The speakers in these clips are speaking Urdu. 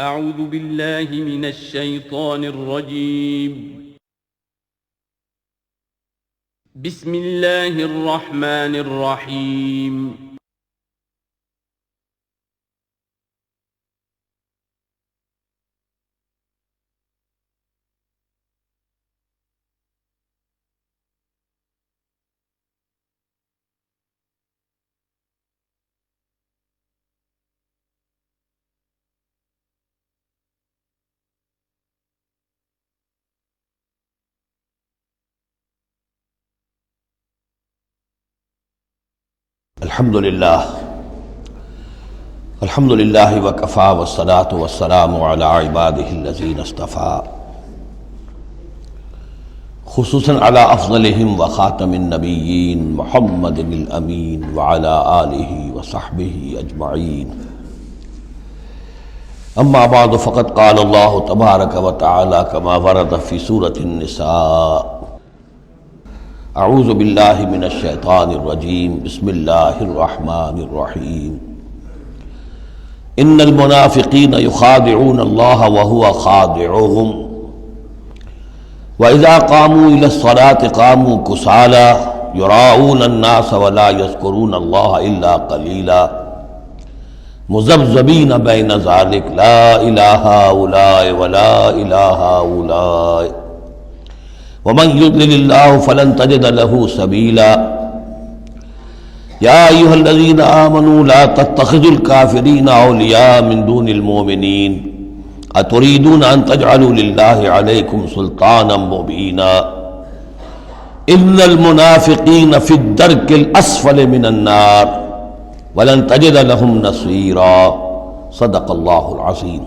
اعوذ باللہ من الشیطان الرجیم بسم اللہ الرحمن الرحیم الحمدللہ وکفی والصلاة والسلام علی عبادہ الذین اصطفی، خصوصاً علی افضلہم وخاتم النبیین محمد الامین وعلی آلہ وصحبہ اجمعین. اما بعد فقد قال اللہ تبارک وتعالی کما ورد فی سورۃ النساء: اعوذ باللہ من الشیطان الرجیم بسم اللہ الرحمن الرحیم. ان المنافقین یخادعون اللہ وهو خادعهم واذا قاموا الى الصلاة قاموا کسالى یراؤون الناس ولا یذکرون اللہ الا قلیلا مذبذبین بین ذلک لا الہ ہؤلاء ولا الہ ہؤلاء ومن يضلل الله فلن تجد له سبيلا. يا أيها الذين آمنوا لا تتخذوا الكافرين أولياء من دون المؤمنين أتريدون أن تجعلوا لله عليكم سلطانا مبينا إن المنافقين في الدرك الأسفل من النار ولن تجد لهم نصيرا. صدق الله العظيم.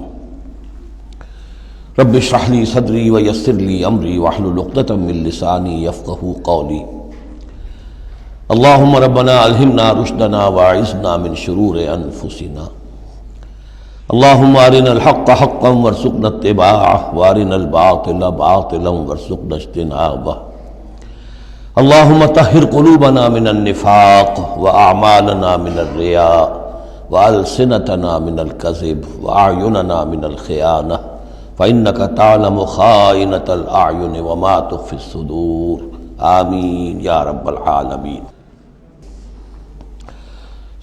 رب اشرح لي صدري ويسر لي امري واحلل عقدة من لساني يفقهوا قولي. اللهم ربنا الهمنا رشدنا واعصمنا من شرور انفسنا. اللهم ارنا الحق حقا وارزقنا اتباعه وارنا الباطل باطلا وارزقنا اجتنابه. اللهم طهر قلوبنا من النفاق واعمالنا من الرياء والسنتنا من الكذب واعيننا من الخيانة فإنك تعلم خائنة الأعين وما تخفي الصدور. آمین یا رب العالمین.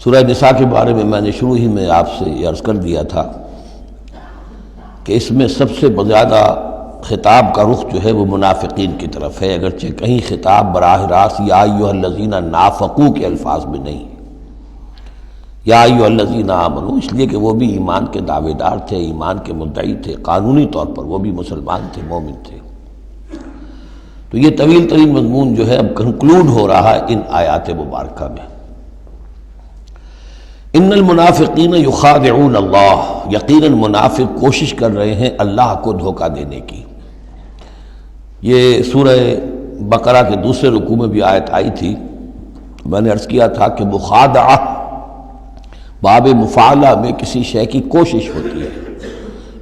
سورہ نساء کے بارے میں نے شروع ہی میں آپ سے عرض کر دیا تھا کہ اس میں سب سے زیادہ خطاب کا رخ جو ہے وہ منافقین کی طرف ہے، اگرچہ کہیں خطاب براہ راست یا ایھا الذین نافقوا کے الفاظ میں نہیں، یا ایھا الذین آمنوا، اس لیے کہ وہ بھی ایمان کے دعوے دار تھے، ایمان کے مدعی تھے، قانونی طور پر وہ بھی مسلمان تھے، مومن تھے. تو یہ طویل ترین مضمون جو ہے اب کنکلوڈ ہو رہا ہے ان آیات مبارکہ میں. ان المنافقین یخادعون اللہ، یقیناً منافق کوشش کر رہے ہیں اللہ کو دھوکہ دینے کی. یہ سورہ بقرہ کے دوسرے رکوع میں بھی آیت آئی تھی. میں نے عرض کیا تھا کہ مخادعہ باب مفاعلہ میں کسی شے کی کوشش ہوتی ہے،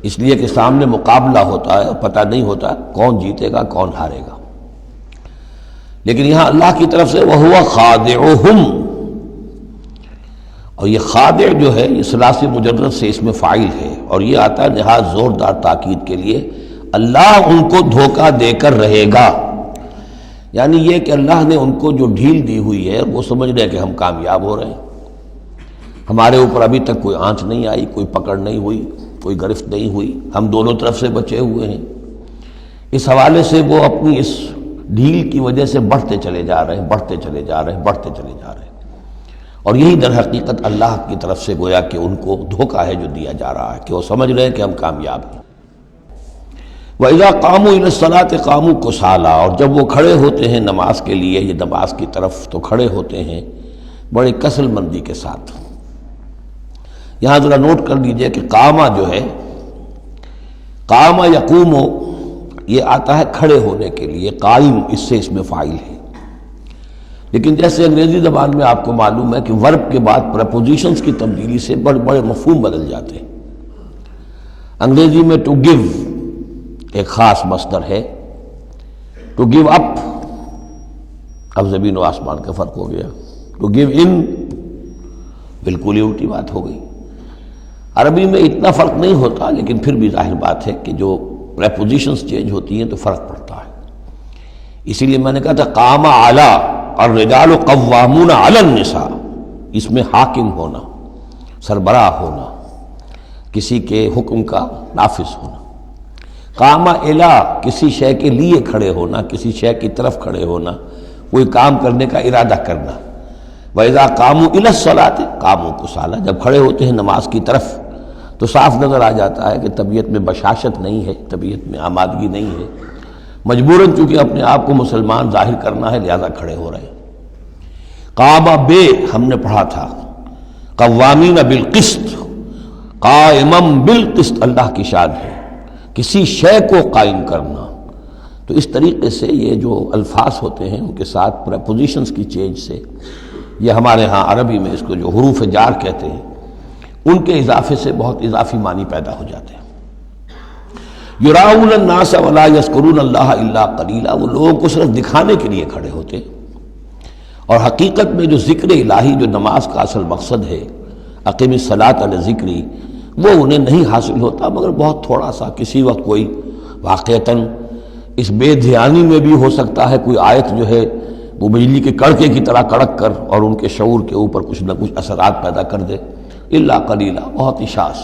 اس لیے کہ سامنے مقابلہ ہوتا ہے، پتہ نہیں ہوتا کون جیتے گا کون ہارے گا. لیکن یہاں اللہ کی طرف سے وَهُوَ خَادِعُهُمْ، اور یہ خادع جو ہے یہ ثلاثی مجرد سے اس میں فاعل ہے، اور یہ آتا ہے نہایت زوردار تاکید کے لیے، اللہ ان کو دھوکہ دے کر رہے گا. یعنی یہ کہ اللہ نے ان کو جو ڈھیل دی ہوئی ہے وہ سمجھ رہے ہیں کہ ہم کامیاب ہو رہے ہیں، ہمارے اوپر ابھی تک کوئی آنچ نہیں آئی، کوئی پکڑ نہیں ہوئی، کوئی گرفت نہیں ہوئی، ہم دونوں طرف سے بچے ہوئے ہیں. اس حوالے سے وہ اپنی اس ڈھیل کی وجہ سے بڑھتے چلے جا رہے ہیں، بڑھتے چلے جا رہے ہیں، بڑھتے چلے جا رہے ہیں. اور یہی در حقیقت اللہ کی طرف سے گویا کہ ان کو دھوکہ ہے جو دیا جا رہا ہے کہ وہ سمجھ رہے ہیں کہ ہم کامیاب ہیں. وَإِذَا قَامُوا إِلَى الصَّلَاةِ قَامُوا كُسَالَىٰ، اور جب وہ کھڑے ہوتے ہیں نماز کے لیے، یہ نماز کی طرف، تو کھڑے ہوتے ہیں بڑی کسل مندی کے ساتھ. یہاں ذرا نوٹ کر لیجئے کہ قامہ جو ہے، قامہ یقوم، یہ آتا ہے کھڑے ہونے کے لیے، قائم اس سے اس میں فاعل ہے. لیکن جیسے انگریزی زبان میں آپ کو معلوم ہے کہ ورب کے بعد پریپوزیشنز کی تبدیلی سے بڑے بڑے مفہوم بدل جاتے ہیں. انگریزی میں ٹو گیو ایک خاص مصدر ہے، ٹو گیو اپ، اب زمین و آسمان کا فرق ہو گیا. ٹو گیو ان بالکل ہی الٹی بات ہو گئی. عربی میں اتنا فرق نہیں ہوتا، لیکن پھر بھی ظاہر بات ہے کہ جو پریپوزیشنز چینج ہوتی ہیں تو فرق پڑتا ہے۔ اسی لیے میں نے کہا تھا قام اعلیٰ الرجال قوامون علی النساء، اس میں حاکم ہونا، سربراہ ہونا، کسی کے حکم کا نافذ ہونا۔ قام الی کسی شے کے لیے کھڑے ہونا، کسی شے کی طرف کھڑے ہونا، کوئی کام کرنے کا ارادہ کرنا۔ وَإِذَا قَامُوا إِلَى الصَّلَاةِ قَامُوا كُسَالَىٰ، جب کھڑے ہوتے ہیں نماز کی طرف تو صاف نظر آ جاتا ہے کہ طبیعت میں بشاشت نہیں ہے، طبیعت میں آمادگی نہیں ہے، مجبوراً چونکہ اپنے آپ کو مسلمان ظاہر کرنا ہے لہذا کھڑے ہو رہے ہیں۔ قام بے ہم نے پڑھا تھا، قوامین بالقسط، قائما بالقسط اللہ کی شان ہے، کسی شے کو قائم کرنا۔ تو اس طریقے سے یہ جو الفاظ ہوتے ہیں ان کے ساتھ پریپوزیشنز کی چینج سے، یہ ہمارے ہاں عربی میں اس کو جو حروف جار کہتے ہیں، ان کے اضافے سے بہت اضافی معنی پیدا ہو جاتے ہیں۔ یراؤن الناس ولا یذکرون اللہ الا قلیلا، وہ لوگوں کو صرف دکھانے کے لیے کھڑے ہوتے ہیں، اور حقیقت میں جو ذکر الہی جو نماز کا اصل مقصد ہے، اقیم الصلاۃ لذکری، وہ انہیں نہیں حاصل ہوتا مگر بہت تھوڑا سا، کسی وقت کوئی واقعتاً اس بے دھیانی میں بھی ہو سکتا ہے کوئی آیت جو ہے وہ بجلی کے کڑکے کی طرح کڑک کر اور ان کے شعور کے اوپر کچھ نہ کچھ اثرات پیدا کر دے، الا قلیلا، بہت ہی شاذ۔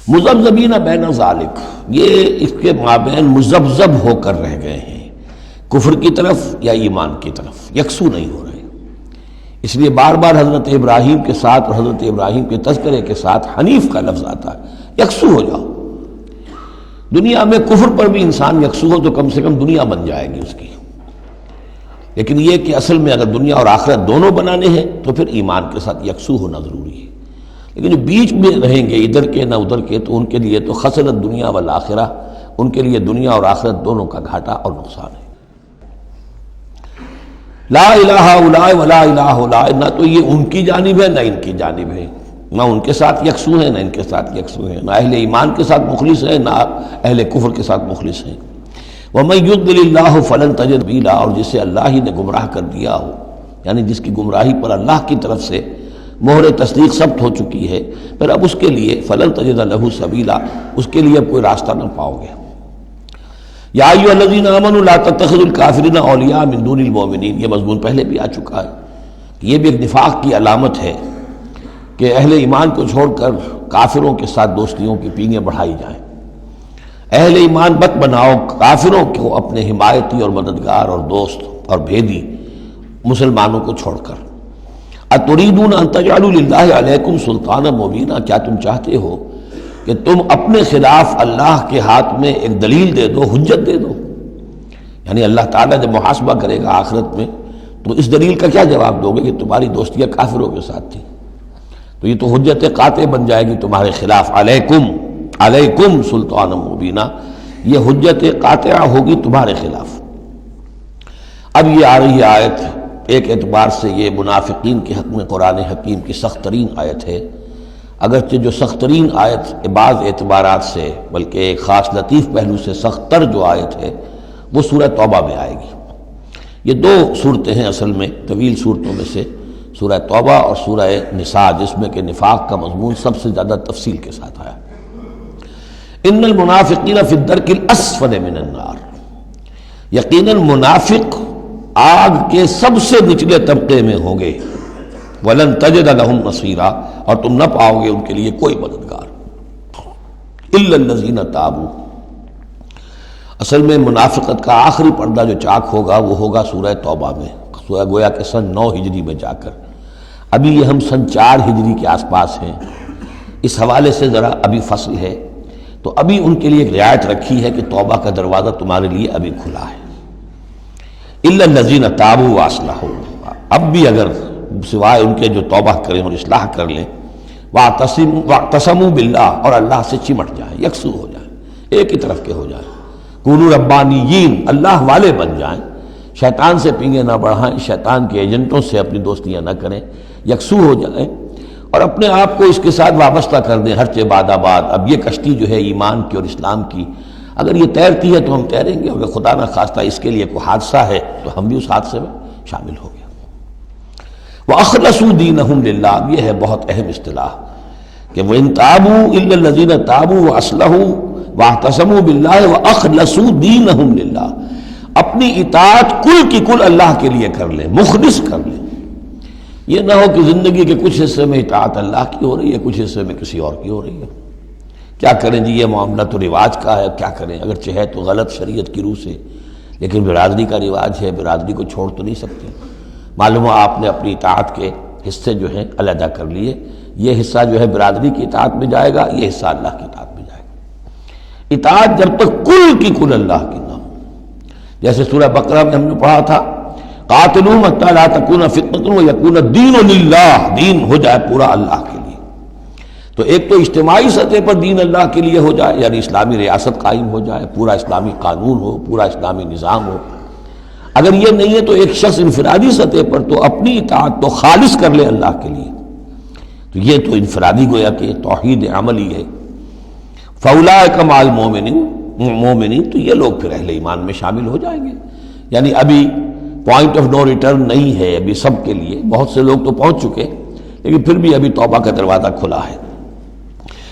مذبذبین بین ذالک، یہ اس کے مابین مذبذب ہو کر رہ گئے ہیں، کفر کی طرف یا ایمان کی طرف، یکسو نہیں ہو رہے۔ اس لیے بار بار حضرت ابراہیم کے ساتھ اور حضرت ابراہیم کے تذکرے کے ساتھ حنیف کا لفظ آتا ہے، یکسو ہو جاؤ۔ دنیا میں کفر پر بھی انسان یکسو ہو تو کم سے کم دنیا بن جائے گی اس کی، لیکن یہ کہ اصل میں اگر دنیا اور آخرت دونوں بنانے ہیں تو پھر ایمان کے ساتھ یکسو ہونا ضروری ہے۔ لیکن جو بیچ میں رہیں گے ادھر کے نہ ادھر کے، تو ان کے لیے تو خسرت دنیا والآخرہ، ان کے لیے دنیا اور آخرت دونوں کا گھاٹا اور نقصان ہے۔ لا الہ الا ولا الہ الا، نہ تو یہ ان کی جانب ہے نہ ان کی جانب ہے، نہ ان کے ساتھ یکسو ہیں نہ ان کے ساتھ یکسو ہیں، نہ اہل ایمان کے ساتھ مخلص ہیں نہ اہل کفر کے ساتھ مخلص ہیں۔ وَمَن يُضْلِلِ اللَّهُ فَلَن تَجِدَ سَبِيلًا، اور جسے اللہ ہی نے گمراہ کر دیا ہو، یعنی جس کی گمراہی پر اللہ کی طرف سے مہر تصدیق ثبت ہو چکی ہے، پھر اب اس کے لیے فَلَن تَجِدَ لَهُ سَبِيلًا، اس کے لیے اب کوئی راستہ نہ پاؤ گے۔ یا ایھا الذین آمنوا لا تتخذوا الکافرین اولیاء من دون المؤمنین، یہ مضمون پہلے بھی آ چکا ہے۔ یہ بھی ایک نفاق کی علامت ہے کہ اہل ایمان کو چھوڑ کر کافروں کے ساتھ دوستیوں کی پینگیں بڑھائی جائیں۔ اہل ایمان بت بناؤ کافروں کو اپنے حمایتی اور مددگار اور دوست اور بھیدی مسلمانوں کو چھوڑ کر۔ اتریدون ان تجعلوا للہ علیکم سلطانا مبینا، کیا تم چاہتے ہو کہ تم اپنے خلاف اللہ کے ہاتھ میں ایک دلیل دے دو، حجت دے دو؟ یعنی اللہ تعالیٰ جب محاسبہ کرے گا آخرت میں تو اس دلیل کا کیا جواب دو گے کہ تمہاری دوستیاں کافروں کے ساتھ تھی؟ تو یہ تو حجت قاطع بن جائے گی تمہارے خلاف، علیکم سلطان مبینہ، یہ حجت قاطعہ ہوگی تمہارے خلاف۔ اب یہ آ رہی آیت ایک اعتبار سے یہ منافقین کے حق میں قرآن حکیم کی سخت ترین آیت ہے، اگرچہ جو سخت ترین آیت بعض اعتبارات سے بلکہ ایک خاص لطیف پہلو سے سخت تر جو آیت ہے وہ سورہ توبہ میں آئے گی۔ یہ دو صورتیں ہیں اصل میں طویل صورتوں میں سے، سورہ توبہ اور سورہ نساء، جس میں کہ نفاق کا مضمون سب سے زیادہ تفصیل کے ساتھ آیا۔ ان المنافقین فی الدرک الاسفل من النار، یقیناً منافق آگ کے سب سے نچلے طبقے میں ہوں گے۔ ولن تجد لہم نصیرا، اور تم نہ پاؤ گے ان کے لیے کوئی مددگار۔ الا الذین تابوا، اصل میں منافقت کا آخری پردہ جو چاک ہوگا وہ ہوگا سورہ توبہ میں، گویا کہ سن 9 ہجری میں جا کر۔ ابھی یہ ہم سن 4 ہجری کے آس پاس ہیں، اس حوالے سے ذرا ابھی فصل ہے، تو ابھی ان کے لیے ایک رعایت رکھی ہے کہ توبہ کا دروازہ تمہارے لیے ابھی کھلا ہے۔ الا الذین تابوا واصلحوا، اب بھی اگر سوائے ان کے جو توبہ کریں اور اصلاح کر لیں، واعتصموا باللہ، اور اللہ سے چمٹ جائیں، یکسو ہو جائیں، ایک ہی طرف کے ہو جائیں، کونوا ربانیین، اللہ والے بن جائیں، شیطان سے پینگیں نہ بڑھائیں، شیطان کے ایجنٹوں سے اپنی دوستیاں نہ کریں، یکسو ہو جائیں اور اپنے آپ کو اس کے ساتھ وابستہ کر دیں ہر چہ باد آباد۔ اب یہ کشتی جو ہے ایمان کی اور اسلام کی، اگر یہ تیرتی ہے تو ہم تیریں گے، اور خدا نہ خواستہ اس کے لیے کوئی حادثہ ہے تو ہم بھی اس حادثے میں شامل ہو گئے۔ وَأَخْلَصُوا دِينَهُمْ لِلَّهِ، یہ ہے بہت اہم اصطلاح کہ وَإِن تَابُوا إِلَّا الَّذِينَ تَابُوا وَأَصْلَحُوا وَاعْتَصَمُوا بِاللَّهِ وَأَخْلَصُوا دِينَهُمْ لِلَّهِ، اپنی اطاعت کل کی کل اللہ کے لیے کر لیں، مخلص کر لیں۔ یہ نہ ہو کہ زندگی کے کچھ حصے میں اطاعت اللہ کی ہو رہی ہے، کچھ حصے میں کسی اور کی ہو رہی ہے۔ کیا کریں جی، یہ معاملہ تو رواج کا ہے، کیا کریں، اگرچہ ہے تو غلط شریعت کی روح سے، لیکن برادری کا رواج ہے، برادری کو چھوڑ تو نہیں سکتے۔ معلوم ہو آپ نے اپنی اطاعت کے حصے جو ہیں علیحدہ کر لیے، یہ حصہ جو ہے برادری کی اطاعت میں جائے گا، یہ حصہ اللہ کی اطاعت میں جائے گا۔ اطاعت جب تک کل کی کل اللہ کی نہ ہو، جیسے سورہ بقرہ میں ہم نے پڑھا تھا قاتلوا حتی لا تکون فتنۃ ویکون الدین للہ، دین ہو جائے پورا اللہ کے لیے۔ تو ایک تو اجتماعی سطح پر دین اللہ کے لیے ہو جائے، یعنی اسلامی ریاست قائم ہو جائے، پورا اسلامی قانون ہو، پورا اسلامی نظام ہو۔ اگر یہ نہیں ہے تو ایک شخص انفرادی سطح پر تو اپنی اطاعت تو خالص کر لے اللہ کے لیے، تو یہ تو انفرادی گویا کہ توحید عملی ہے۔ فاولئک مع المؤمنین، تو یہ لوگ پھر اہل ایمان میں شامل ہو جائیں گے۔ یعنی ابھی پوائنٹ آف نو ریٹرن نہیں ہے ابھی سب کے لیے، بہت سے لوگ تو پہنچ چکے، لیکن پھر بھی ابھی توبہ کا دروازہ کھلا ہے۔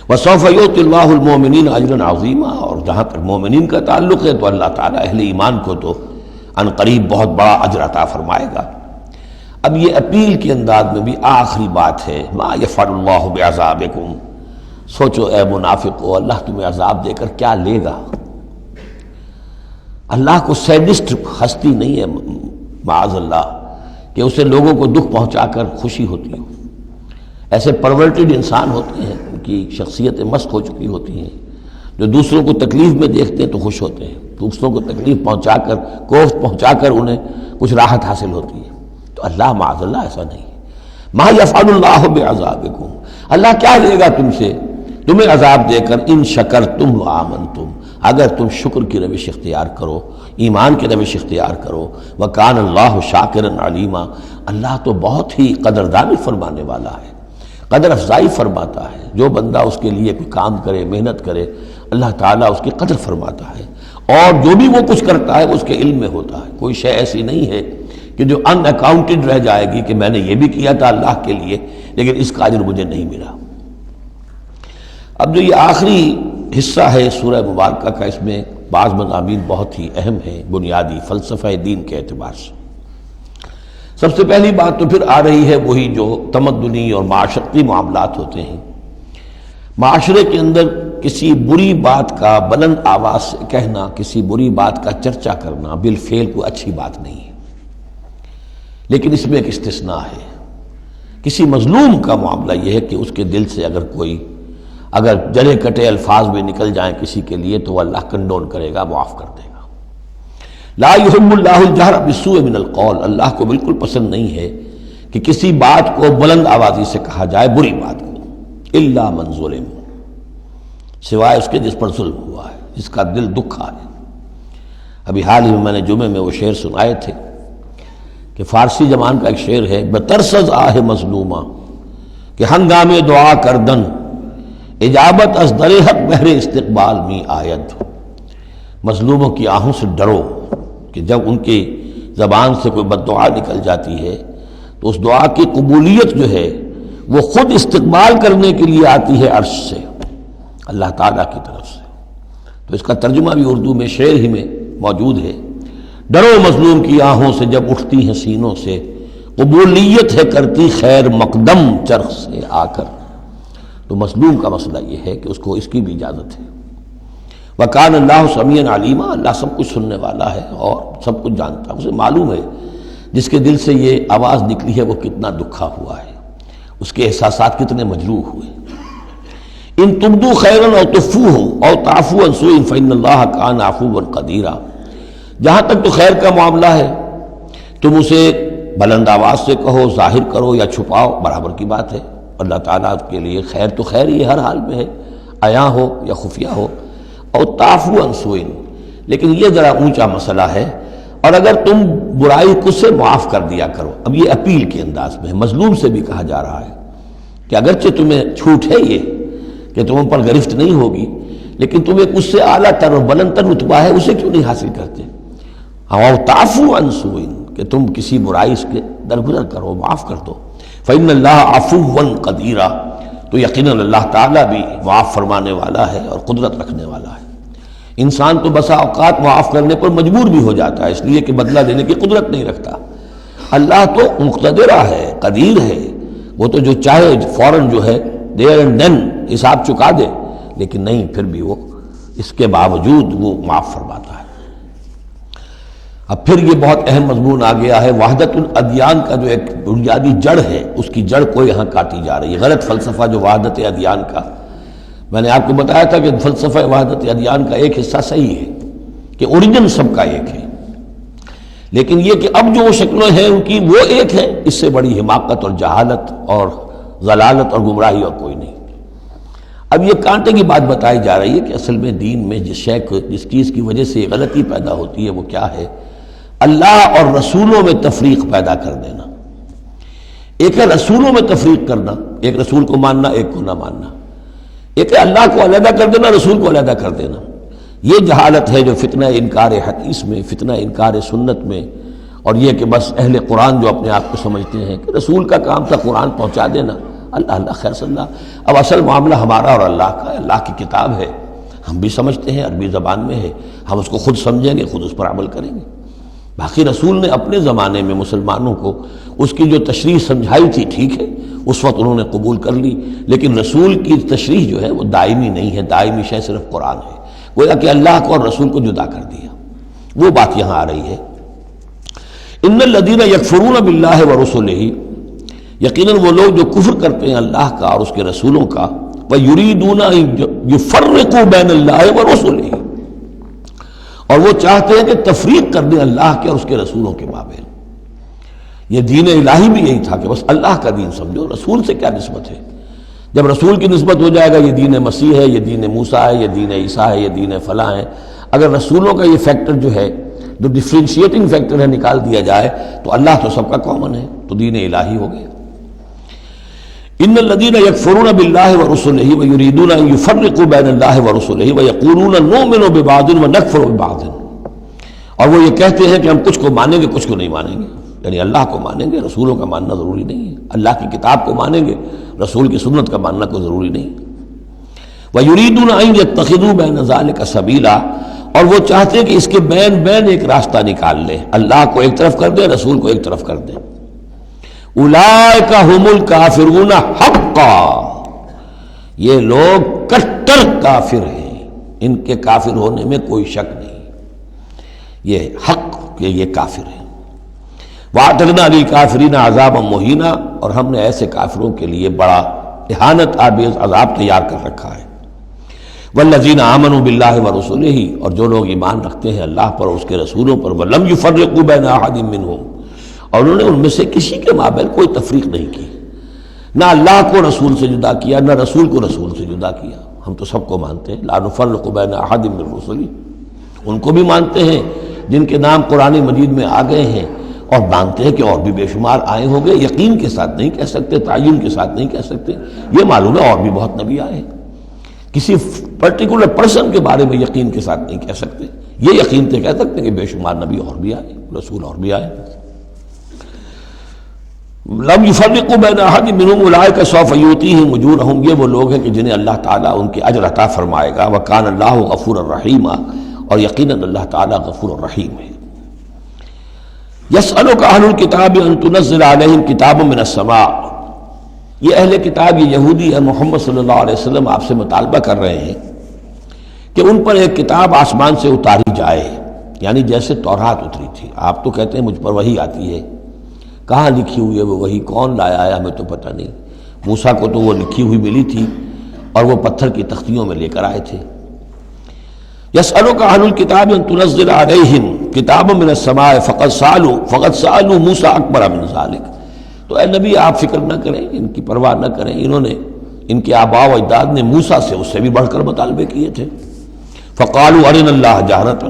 وَسَوْفَ يُؤْتِ اللَّهُ الْمُؤْمِنِينَ أَجْرًا عَظِيمًا، اور جہاں تک مومنین کا تعلق ہے تو اللہ تعالیٰ اہل ایمان کو تو ان قریب بہت بڑا اجر عطا فرمائے گا۔ اب یہ اپیل کے انداز میں بھی آخری بات ہے، مَا يَفْعَلُ اللَّهُ بِعَذَابِكُمْ، سوچو اے منافقو اللہ تمہیں عذاب دے کر کیا لے گا۔ اللہ کو سیڈسٹ ہستی نہیں ہے معاذ اللہ کہ اسے لوگوں کو دکھ پہنچا کر خوشی ہوتی ہو۔ ایسے پرورٹڈ انسان ہوتے ہیں، ان کی شخصیتیں مست ہو چکی ہوتی ہیں، جو دوسروں کو تکلیف میں دیکھتے ہیں تو خوش ہوتے ہیں، دوسروں کو تکلیف پہنچا کر، کوفت پہنچا کر انہیں کچھ راحت حاصل ہوتی ہے۔ تو اللہ معاذ اللہ ایسا نہیں ہے۔ ما یفعل اللہ بعذابکم، اللہ کیا لے گا تم سے، تمہیں عذاب دے کر، ان شکرتم وآمنتم، اگر تم شکر کی روش اختیار کرو، ایمان کی روش اختیار کرو۔ وکان اللہ شاکرا علیما، اللہ تو بہت ہی قدردانی فرمانے والا ہے، قدر افزائی فرماتا ہے۔ جو بندہ اس کے لیے کوئی کام کرے، محنت کرے، اللہ تعالیٰ اس کی قدر فرماتا ہے، اور جو بھی وہ کچھ کرتا ہے اس کے علم میں ہوتا ہے۔ کوئی شے ایسی نہیں ہے کہ جو ان اکاؤنٹڈ رہ جائے گی کہ میں نے یہ بھی کیا تھا اللہ کے لیے لیکن اس کا اجر مجھے نہیں ملا۔ اب جو یہ آخری حصہ ہے سورہ مبارکہ کا، اس میں بعض مضامین بہت ہی اہم ہیں بنیادی فلسفہ دین کے اعتبار سے۔ سب سے پہلی بات تو پھر آ رہی ہے وہی جو تمدنی اور معاشرتی معاملات ہوتے ہیں۔ معاشرے کے اندر کسی بری بات کا بلند آواز سے کہنا، کسی بری بات کا چرچا کرنا بالفعل کوئی اچھی بات نہیں ہے، لیکن اس میں ایک استثناء ہے۔ کسی مظلوم کا معاملہ یہ ہے کہ اس کے دل سے اگر جلے کٹے الفاظ میں نکل جائیں کسی کے لیے تو وہ اللہ کنڈون کرے گا، معاف کر دے گا۔ لا يحب اللہ الجہر بالسوء من القول، اللہ کو بالکل پسند نہیں ہے کہ کسی بات کو بلند آوازی سے کہا جائے، بری بات کو، الا من ظلم، سوائے اس کے جس پر ظلم ہوا ہے، جس کا دل دکھا ہے۔ ابھی حال ہی میں نے جمعے میں وہ شعر سنائے تھے کہ فارسی زبان کا ایک شعر ہے، بترسز آہ مظلومہ، کہ ہنگام دعا کردن اجابت از در حق بہر استقبال می آید۔ مظلوموں کی آہوں سے ڈرو کہ جب ان کی زبان سے کوئی بد دعا نکل جاتی ہے تو اس دعا کی قبولیت جو ہے وہ خود استقبال کرنے کے لیے آتی ہے عرش سے، اللہ تعالیٰ کی طرف سے۔ تو اس کا ترجمہ بھی اردو میں شعر ہی میں موجود ہے، ڈرو مظلوم کی آہوں سے جب اٹھتی ہیں سینوں سے، قبولیت ہے کرتی خیر مقدم چرخ سے آ کر۔ تو مظلوم کا مسئلہ یہ ہے کہ اس کو اس کی بھی اجازت ہے۔ وَكَانَ اللَّهُ سَمِيعًا عَلِيمًا، اللہ سب کچھ سننے والا ہے اور سب کچھ جانتا ہے، اسے معلوم ہے جس کے دل سے یہ آواز نکلی ہے وہ کتنا دکھا ہوا ہے، اس کے احساسات کتنے مجروح ہوئے۔ ان تبدوا خیرا او تخفوہ او تعفوا عن سوء فإن اللہ کان عفوا قدیرا، جہاں تک تو خیر کا معاملہ ہے تم اسے بلند آواز سے کہو، ظاہر کرو یا چھپاؤ، برابر کی بات ہے۔ اللہ تعالیٰ کے لیے خیر تو خیر ہی ہر حال میں ہے، عیاں ہو یا خفیہ ہو۔ اور تعفو عن سوء، لیکن یہ ذرا اونچا مسئلہ ہے، اور اگر تم برائی کو سے معاف کر دیا کرو۔ اب یہ اپیل کے انداز میں ہے، مظلوم سے بھی کہا جا رہا ہے کہ اگرچہ تمہیں چھوٹ ہے یہ کہ تم پر گرفت نہیں ہوگی، لیکن تم ایک اس سے اعلیٰ تر اور بلند تر رتبہ ہے، اسے کیوں نہیں حاصل کرتے؟ اور تعفو عن سوء، کہ تم کسی برائی کے درگزر کرو، معاف کر دو۔ فإن اللہ عفوا قدیرا، تو یقیناً اللہ تعالیٰ بھی معاف فرمانے والا ہے اور قدرت رکھنے والا ہے۔ انسان تو بسا اوقات معاف کرنے پر مجبور بھی ہو جاتا ہے، اس لیے کہ بدلہ لینے کی قدرت نہیں رکھتا۔ اللہ تو مقتدر ہے، قدیر ہے، وہ تو جو چاہے فوراً جو ہے دیر اینڈ دین حساب چکا دے، لیکن نہیں، پھر بھی وہ اس کے باوجود وہ معاف فرماتا ہے۔ اب پھر یہ بہت اہم مضمون آ گیا ہے، وحدت الادیان کا جو ایک بنیادی جڑ ہے، اس کی جڑ کو یہاں کاٹی جا رہی ہے۔ غلط فلسفہ جو وحدت ادیان کا، میں نے آپ کو بتایا تھا کہ فلسفہ وحدت ادیان کا ایک حصہ صحیح ہے کہ اوریجن سب کا ایک ہے، لیکن یہ کہ اب جو شکلیں ہیں ان کی وہ ایک ہے، اس سے بڑی حماقت اور جہالت اور ضلالت اور گمراہی اور کوئی نہیں۔ اب یہ کانٹے کی بات بتائی جا رہی ہے کہ اصل میں دین میں جس چیز کی وجہ سے غلطی پیدا ہوتی ہے وہ کیا ہے؟ اللہ اور رسولوں میں تفریق پیدا کر دینا۔ ایک ہے رسولوں میں تفریق کرنا، ایک رسول کو ماننا ایک کو نہ ماننا، ایک ہے اللہ کو علیحدہ کر دینا، رسول کو علیحدہ کر دینا۔ یہ جہالت ہے جو فتنہ انکار حدیث میں، فتنہ انکار سنت میں، اور یہ کہ بس اہل قرآن جو اپنے آپ کو سمجھتے ہیں کہ رسول کا کام تھا قرآن پہنچا دینا، اللہ اللہ خیر صلی اللہ۔ اب اصل معاملہ ہمارا اور اللہ کا ہے، اللہ کی کتاب ہے، ہم بھی سمجھتے ہیں، عربی زبان میں ہے، ہم اس کو خود سمجھیں گے، خود اس پر عمل کریں گے۔ باقی رسول نے اپنے زمانے میں مسلمانوں کو اس کی جو تشریح سمجھائی تھی، ٹھیک ہے، اس وقت انہوں نے قبول کر لی، لیکن رسول کی تشریح جو ہے وہ دائمی نہیں ہے، دائمی شے صرف قرآن ہے، گویا کہ اللہ کو اور رسول کو جدا کر دیا۔ وہ بات یہاں آ رہی ہے، ان الذین یکفرون باللہ ورسلہ، یقیناً وہ لوگ جو کفر کرتے ہیں اللہ کا اور اس کے رسولوں کا، وَيُرِيدُونَ أَن يُفَرِّقُوا بَيْنَ اللَّهِ وَرُسُلِهِ، اور وہ چاہتے ہیں کہ تفریق کر دیں اللہ کے اور اس کے رسولوں کے مابین۔ یہ دین الہی بھی یہی تھا کہ بس اللہ کا دین سمجھو، رسول سے کیا نسبت ہے؟ جب رسول کی نسبت ہو جائے گا یہ دین مسیح ہے، یہ دین موسیٰ ہے، یہ دین عیسیٰ ہے، یہ دین فلاں ہے، اگر رسولوں کا یہ فیکٹر جو ہے جو ڈفرینشیٹنگ فیکٹر ہے نکال دیا جائے تو اللہ تو سب کا کامن ہے، تو دین الہی ہو گیا۔ ان الذین یکفرون باللہ ورسلہ ویریدون ان یفرقوا بین اللہ ورسلہ ویقولون نؤمن ببعض ونکفر ببعض، اور وہ یہ کہتے ہیں کہ ہم کچھ کو مانیں گے کچھ کو نہیں مانیں گے، یعنی اللہ کو مانیں گے، رسولوں کا ماننا ضروری نہیں ہے، اللہ کی کتاب کو مانیں گے، رسول کی سنت کا ماننا کوئی ضروری نہیں۔ وَيُرِيدُونَ أَن يَتَّخِذُوا بَيْنَ ذَلِكَ سَبِيلًا، اور وہ چاہتے ہیں کہ اس کے بین ایک راستہ نکال لیں، اللہ کو ایک طرف کر دیں، رسول کو ایک طرف کر دیں۔ اولئک ھم الکافرون حقا، یہ لوگ کٹر کافر ہیں، ان کے کافر ہونے میں کوئی شک نہیں، یہ حق کہ یہ کافر ہیں۔ وَأَعْتَدْنَا لِلْكَافِرِينَ عَذَابًا مُهِينًا، اور ہم نے ایسے کافروں کے لیے بڑا اہانت آمیز عذاب تیار کر رکھا ہے۔ وَالَّذِينَ آمَنُوا بِاللَّهِ وَرُسُلِهِ، اور جو لوگ ایمان رکھتے ہیں اللہ پر اور اس کے رسولوں پر، وَلَمْ يُفَرِّقُوا بَيْنَ أَحَدٍ مِّنْهُمْ، اور انہوں نے ان میں سے کسی کے مابین کوئی تفریق نہیں کی، نہ اللہ کو رسول سے جدا کیا، نہ رسول کو رسول سے جدا کیا۔ ہم تو سب کو مانتے ہیں، لا نفرق بین احد من رسلی، ان کو بھی مانتے ہیں جن کے نام قرآن مجید میں آ گئے ہیں، اور مانتے ہیں کہ اور بھی بے شمار آئے ہوں گے، یقین کے ساتھ نہیں کہہ سکتے، تعین کے ساتھ نہیں کہہ سکتے، یہ معلوم ہے اور بھی بہت نبی آئے ہیں، کسی پرٹیکولر پرسن کے بارے میں یقین کے ساتھ نہیں کہہ سکتے، یہ یقین سے کہہ سکتے ہیں کہ بے شمار نبی اور بھی آئے، رسول اور بھی آئے۔ لم يفرقوا بین احد منهم اولئک سوف یؤتیہم اجورہم، یہ وہ لوگ ہیں کہ جنہیں اللہ تعالیٰ ان کے اجر عطا فرمائے گا، وکان اللہ غفور الرحیم، اور یقیناً اللہ تعالیٰ غفور الرحیم ہے۔ یسألک اہل الکتاب ان تنزل علیہم کتاب من السماء، یہ اہل کتاب، یہ یہودی ہے، محمد صلی اللہ علیہ وسلم آپ سے مطالبہ کر رہے ہیں کہ ان پر ایک کتاب آسمان سے اتاری جائے، یعنی جیسے تورات اتری تھی۔ آپ تو کہتے ہیں مجھ پر وحی آتی ہے، کہاں لکھی ہوئی ہے وہ وحی، کون لایا ہے ہمیں تو پتہ نہیں۔ موسیٰ کو تو وہ لکھی ہوئی ملی تھی اور وہ پتھر کی تختیوں میں لے کر آئے تھے۔ یسألک اہل الکتاب ان تنزل علیہم کتاب من السماء فقد سألوا موسیٰ اکبر من ذلک، تو اے نبی آپ فکر نہ کریں، ان کی پرواہ نہ کریں، انہوں نے، ان کے آباء و اجداد نے موسیٰ سے اس سے بھی بڑھ کر مطالبے کیے تھے۔ فقالوا ارنا اللہ جہرۃ،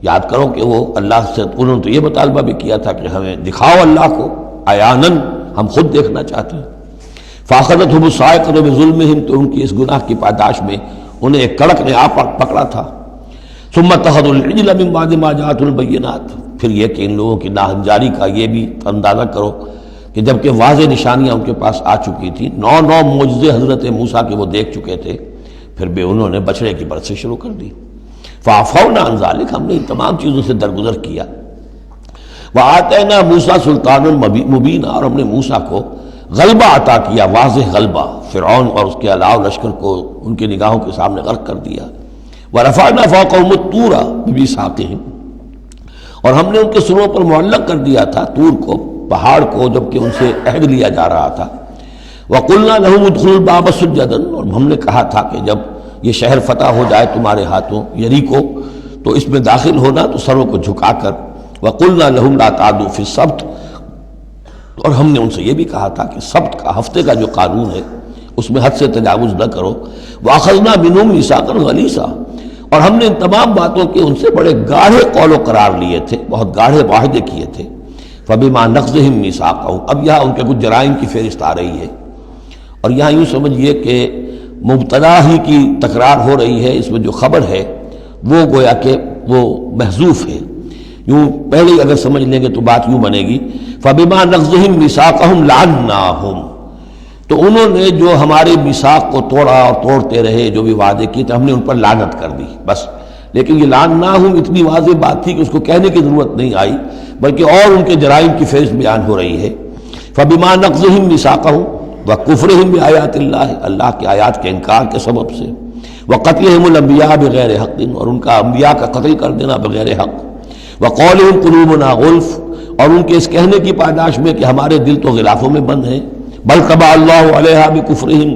یاد کرو کہ وہ اللہ سے، انہوں نے تو یہ مطالبہ بھی کیا تھا کہ ہمیں دکھاؤ اللہ کو عیاناً، ہم خود دیکھنا چاہتے ہیں۔ فاخذتهم الصاعقۃ بظلمهم، تو ان کی اس گناہ کی پاداش میں انہیں ایک کڑک نے آ پکڑا تھا۔ ثم اتخذوا العجل من بعد ما جاءتهم البینات، پھر یہ کہ ان لوگوں کی ناہنجاری کا یہ بھی اندازہ کرو کہ جبکہ واضح نشانیاں ان کے پاس آ چکی تھیں، 9 معجزے حضرت موسیٰ کے وہ دیکھ چکے تھے، پھر بھی انہوں نے بچڑے کی برت سے شروع کر دی۔ فَعَفَوْنَا عَنْ ذَلِكَ، ہم نے ان تمام چیزوں سے درگزر کیا۔ وَآتَيْنَا مُوسَىٰ سُلْطَانًا مُبِينًا، اور ہم نے موسیٰ کو غلبہ عطا کیا، واضح غلبہ، فرعون اور اس کے علاوہ لشکر کو ان کی نگاہوں کے سامنے غرق کر دیا۔ وَرَفَعْنَا فَوْقَهُمُ الطُّورَ بِمِيثَاقِهِمْ، اور ہم نے ان کے سروں پر معلق کر دیا تھا طور کو، پہاڑ کو، جبکہ ان سے عہد لیا جا رہا تھا۔ وَقُلْنَا لَهُمُ ادْخُلُوا الْبَابَ سُجَّدًا، اور ہم نے کہا تھا کہ جب یہ شہر فتح ہو جائے تمہارے ہاتھوں، یریکو، تو اس میں داخل ہونا تو سروں کو جھکا کر۔ وَقُلْنَا لَهُمْ لَا تَعْدُوا فِي السَّبْتِ، اور ہم نے ان سے یہ بھی کہا تھا کہ سبت کا، ہفتے کا جو قانون ہے اس میں حد سے تجاوز نہ کرو۔ وَأَخَذْنَا مِنْهُمْ مِيثَاقًا غَلِيظًا، اور ہم نے ان تمام باتوں کے ان سے بڑے گاڑھے قول و قرار لیے تھے، بہت گاڑھے معاہدے کیے تھے۔ فَبِمَا نَقْضِهِمْ مِيثَاقَهُمْ، اب یہاں ان کے کچھ جرائم کی فہرست آ رہی ہے، اور یہاں یوں سمجھیے کہ مبتدا ہی کی تکرار ہو رہی ہے، اس میں جو خبر ہے وہ گویا کہ وہ محذوف ہے۔ یوں پہلے اگر سمجھ لیں گے تو بات یوں بنے گی، فَبِمَا نَقْضِهِمْ مِيثَاقَهُمْ لَعَنَّاهُمْ، تو انہوں نے جو ہمارے میثاق کو توڑا اور توڑتے رہے، جو بھی وعدے کیے تھے، ہم نے ان پر لعنت کر دی بس۔ لیکن یہ لعناہم اتنی واضح بات تھی کہ اس کو کہنے کی ضرورت نہیں آئی، بلکہ اور ان کے جرائم کی فہرست بیان ہو رہی ہے۔ فَبِمَا نَقْضِهِمْ مِيثَاقَهُمْ وَكُفْرِهِمْ بِآيَاتِ اللَّهِ، اللہ کے آیات کے انکار کے سبب سے، وَقَتْلِهِمُ الْأَنْبِيَاءَ بِغَيْرِ حَقٍّ، اور ان کا انبیاء کا قتل کر دینا بغیر حق، وَقَوْلِهِمْ قُلُوبُنَا غُلْفٌ، اور ان کے اس کہنے کی پاداش میں کہ ہمارے دل تو غلافوں میں بند ہیں، بل طبع اللہ علیہا بکفرہم،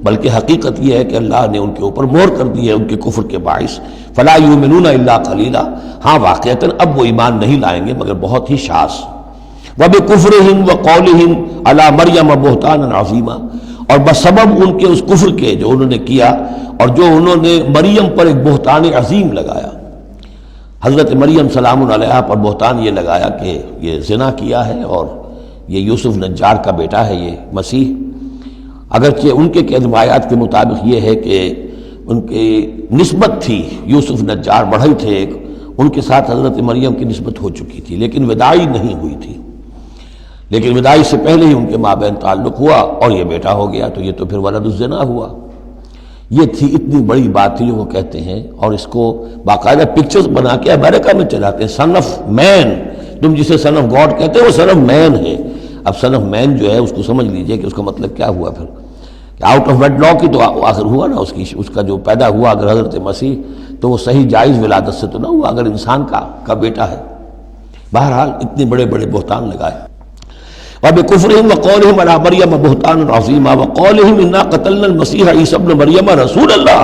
بلکہ حقیقت یہ ہے کہ اللہ نے ان کے اوپر مہر کر دی ہے ان کے کفر کے باعث۔ فلا یؤمنون الا قلیلا، ہاں واقعتاً اب وہ ایمان نہیں لائیں گے مگر بہت ہی شاذ۔ وبکفرہم وقولہم علی مریم بہتانا عظیما، اور بسبب ان کے اس کفر کے جو انہوں نے کیا اور جو انہوں نے مریم پر ایک بہتان عظیم لگایا، حضرت مریم سلام علیہا پر بہتان یہ لگایا کہ یہ زنا کیا ہے اور یہ یوسف نجار کا بیٹا ہے یہ مسیح، اگرچہ ان کے روایات کے مطابق یہ ہے کہ ان کی نسبت تھی، یوسف نجار بڑھئی تھے ایک، ان کے ساتھ حضرت مریم کی نسبت ہو چکی تھی لیکن وداعی نہیں ہوئی تھی، لیکن وداعی سے پہلے ہی ان کے مابین تعلق ہوا اور یہ بیٹا ہو گیا، تو یہ تو پھر ولد الزنا ہوا۔ یہ تھی اتنی بڑی بات تھی جو وہ کہتے ہیں، اور اس کو باقاعدہ پکچرز بنا کے امریکہ میں چلاتے ہیں، سن آف مین، تم جسے سن آف گاڈ کہتے ہیں وہ سن آف مین ہے۔ اب سن آف مین جو ہے اس کو سمجھ لیجئے کہ اس کا مطلب کیا ہوا پھر، کہ آؤٹ آف ویڈ لاک کی تو آخر ہوا نا، اس کا جو پیدا ہوا اگر حضرت مسیح تو وہ صحیح جائز ولادت سے تو نہ ہوا، اگر انسان کا بیٹا ہے۔ بہرحال اتنے بڑے بڑے بہتان لگائے۔ وَبِكُفْرِهِمْ وَقَوْلِهِمْ عَلَىٰ مَرْيَمَ بُهْتَانًا عَظِيمًا وَقَوْلِهِمْ إِنَّا قَتَلْنَا الْمَسِيحَ عِيسَى ابْنَ مَرْيَمَ رَسُولَ اللَّهِ،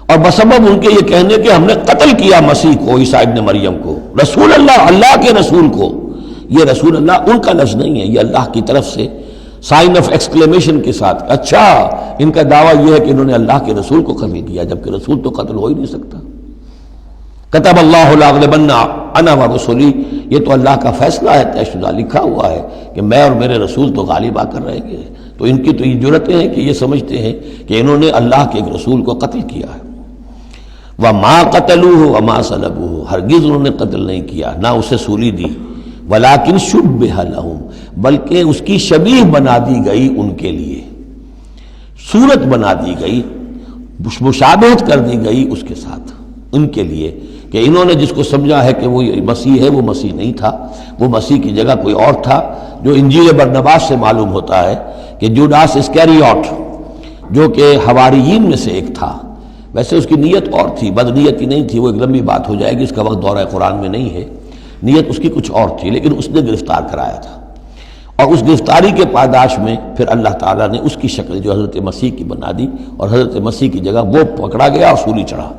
اور بسبب ان کے یہ کہنے کہ ہم نے قتل کیا مسیح کو، عیسیٰ ابن مریم کو، رسول اللہ، اللہ کے رسول کو۔ یہ رسول اللہ ان کا لفظ نہیں ہے، یہ اللہ کی طرف سے سائن آف ایکسکلیمیشن کے ساتھ، اچھا ان کا دعویٰ یہ ہے کہ انہوں نے اللہ کے رسول کو قتل کیا، جبکہ رسول تو قتل ہو ہی نہیں سکتا۔ کتب اللہ لأغلبن انا ورسلی، یہ تو اللہ کا فیصلہ ہے، طے شدہ لکھا ہوا ہے کہ میں اور میرے رسول تو غالب آ کر رہیں گے۔ تو ان کی تو یہ جرتیں ہیں کہ یہ سمجھتے ہیں کہ انہوں نے اللہ کے ایک رسول کو قتل کیا ہے۔ وما قتلوہ وما صلبوہ، ہرگز انہوں نے قتل نہیں کیا، نہ اسے سولی دی، ولیکن شبہ لہم، بلکہ اس کی شبیہ بنا دی گئی ان کے لیے، صورت بنا دی گئی، مشابہت کر دی گئی اس کے ساتھ ان کے لیے، کہ انہوں نے جس کو سمجھا ہے کہ وہ مسیح ہے، وہ مسیح نہیں تھا، وہ مسیح کی جگہ کوئی اور تھا، جو انجیل برنباس سے معلوم ہوتا ہے کہ جوڈاس اسکیریوٹ جو کہ حواریین میں سے ایک تھا، ویسے اس کی نیت اور تھی، بد نیتی نہیں تھی، وہ ایک لمبی بات ہو جائے گی، اس کا وقت دورہ قرآن میں نہیں ہے، نیت اس کی کچھ اور تھی، لیکن اس نے گرفتار کرایا تھا، اور اس گرفتاری کے پاداش میں پھر اللہ تعالیٰ نے اس کی شکل جو حضرت مسیح کی بنا دی، اور حضرت مسیح کی جگہ وہ پکڑا گیا اور سولی چڑھا۔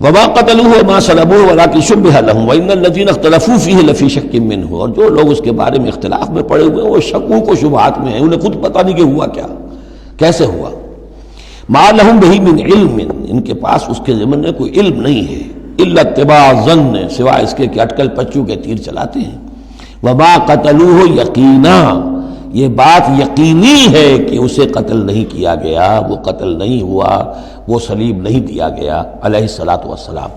وما قتلوه وما صلبوه ولكن شبه لهم وان الذين اختلفوا فيه لفي شك منه، اور جو لوگ اس کے بارے میں اختلاف میں پڑے ہوئے ہیں وہ شکوک و شبہات میں ہیں، انہیں خود پتہ نہیں کہ ہوا کیا، کیسے ہوا۔ ما لهم به من علم، ان کے پاس اس کے ضمن میں کوئی علم نہیں ہے، الا اتباع الظن، سوائے اس کے کہ اٹکل پچو کے تیر چلاتے ہیں۔ وما قتلوه یقینا، یہ بات یقینی ہے کہ اسے قتل نہیں کیا گیا، وہ قتل نہیں ہوا، وہ صلیب نہیں دیا گیا علیہ الصلاۃ والسلام،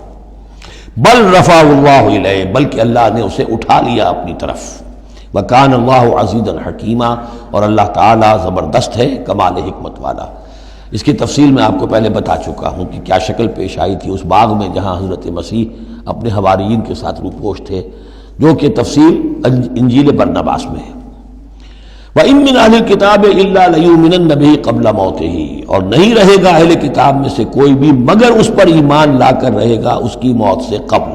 بل رفع اللہ الیہ، بلکہ اللہ نے اسے اٹھا لیا اپنی طرف، وَكَانَ اللَّهُ عَزِيزًا حَكِيمًا، اور اللہ تعالیٰ زبردست ہے، کمال حکمت والا۔ اس کی تفصیل میں آپ کو پہلے بتا چکا ہوں کہ کیا شکل پیش آئی تھی اس باغ میں جہاں حضرت مسیح اپنے حواریین کے ساتھ روپوش تھے، جو کہ تفصیل انجیل برنباس میں ہے۔ وَإِن مِّنْ أَهْلِ الْكِتَابِ إِلَّا لَيُؤْمِنَنَّ بِهِ قَبْلَ مَوْتِهِ، اور نہیں رہے گا اہل کتاب میں سے کوئی بھی مگر اس پر ایمان لا کر رہے گا اس کی موت سے قبل۔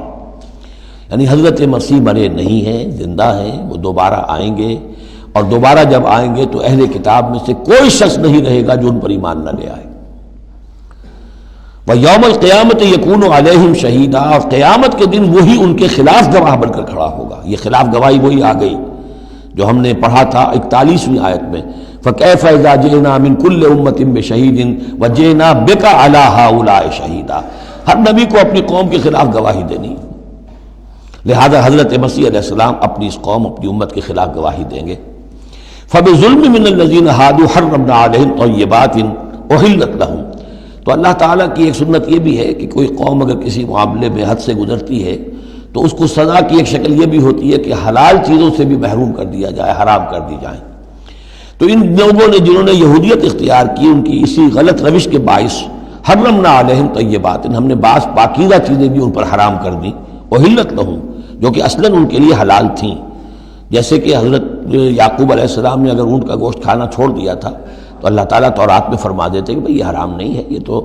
یعنی حضرت مسیح مرے نہیں ہیں، زندہ ہیں، وہ دوبارہ آئیں گے، اور دوبارہ جب آئیں گے تو اہل کتاب میں سے کوئی شخص نہیں رہے گا جو ان پر ایمان نہ لے آئے۔ وَيَوْمَ الْقِيَامَةِ يَكُونُ عَلَيْهِمْ شَهِيدًا، اور قیامت کے دن وہی ان کے خلاف گواہ بن کر کھڑا ہوگا۔ یہ خلاف گواہی وہی آ گئی جو ہم نے پڑھا تھا 41ویں آیت میں، فَكَيْفَ إِذَا جِئْنَا مِنْ كُلِّ أُمَّةٍ بِشَهِيدٍ وَجِئْنَا بِكَ عَلَىٰ هَٰؤُلَاءِ شَهِيدًا۔ ہر نبی کو اپنی قوم کے خلاف گواہی دینی، لہذا حضرت مسیح علیہ السلام اپنی اس قوم، اپنی امت کے خلاف گواہی دیں گے۔ فَبِظُلْمٍ مِّنَ الَّذِينَ هَادُوا حَرَّمْنَا عَلَيْهِمْ طَيِّبَاتٍ أُحِلَّتْ لَهُمْ۔ تو اللہ تعالیٰ کی ایک سنت یہ بھی ہے کہ کوئی قوم اگر کسی معاملے میں حد سے گزرتی ہے تو اس کو سزا کی ایک شکل یہ بھی ہوتی ہے کہ حلال چیزوں سے بھی محروم کر دیا جائے، حرام کر دی جائیں۔ تو ان لوگوں نے جنہوں نے یہودیت اختیار کی، ان کی اسی غلط روش کے باعث حرمنا علیہم طیبات، ہم نے بعض پاکیزہ چیزیں بھی ان پر حرام کر دیں، احلت لہم، جو کہ اصلاً ان کے لیے حلال تھیں۔ جیسے کہ حضرت یعقوب علیہ السلام نے اگر اونٹ کا گوشت کھانا چھوڑ دیا تھا تو اللہ تعالیٰ تورات میں فرما دیتے کہ بھئی یہ حرام نہیں ہے، یہ تو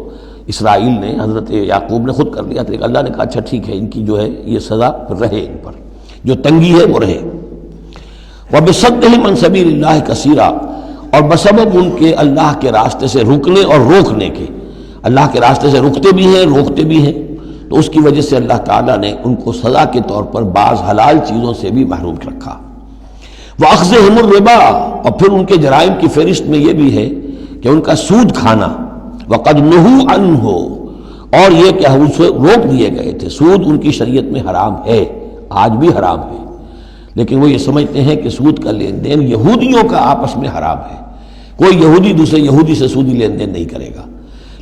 اسرائیل نے، حضرت یعقوب نے خود کر لیا تھا، اللہ نے کہا اچھا ٹھیک ہے، ان کی جو ہے یہ سزا رہے، ان پر جو تنگی ہے وہ رہے۔ وَبِصَدِّهِمْ عَنْ سَبِيلِ اللَّهِ كَثِيرًا، اور بسبب ان کے اللہ کے راستے سے رکنے اور روکنے کے، اللہ کے راستے سے رکتے بھی ہیں، روکتے بھی ہیں، تو اس کی وجہ سے اللہ تعالیٰ نے ان کو سزا کے طور پر بعض حلال چیزوں سے بھی محروم رکھا۔ وَأَخْذِهِمُ الرِّبَا، اور پھر ان کے جرائم کی فہرست میں یہ بھی ہے کہ ان کا سود کھانا، وَقَدْ نُهُوا عَنْهُ، اور یہ کہ ان سے روک دیے گئے تھے۔ سود ان کی شریعت میں حرام ہے، آج بھی حرام ہے، لیکن وہ یہ سمجھتے ہیں کہ سود کا لین دین یہودیوں کا آپس میں حرام ہے، کوئی یہودی دوسرے یہودی سے سودی لین دین نہیں کرے گا۔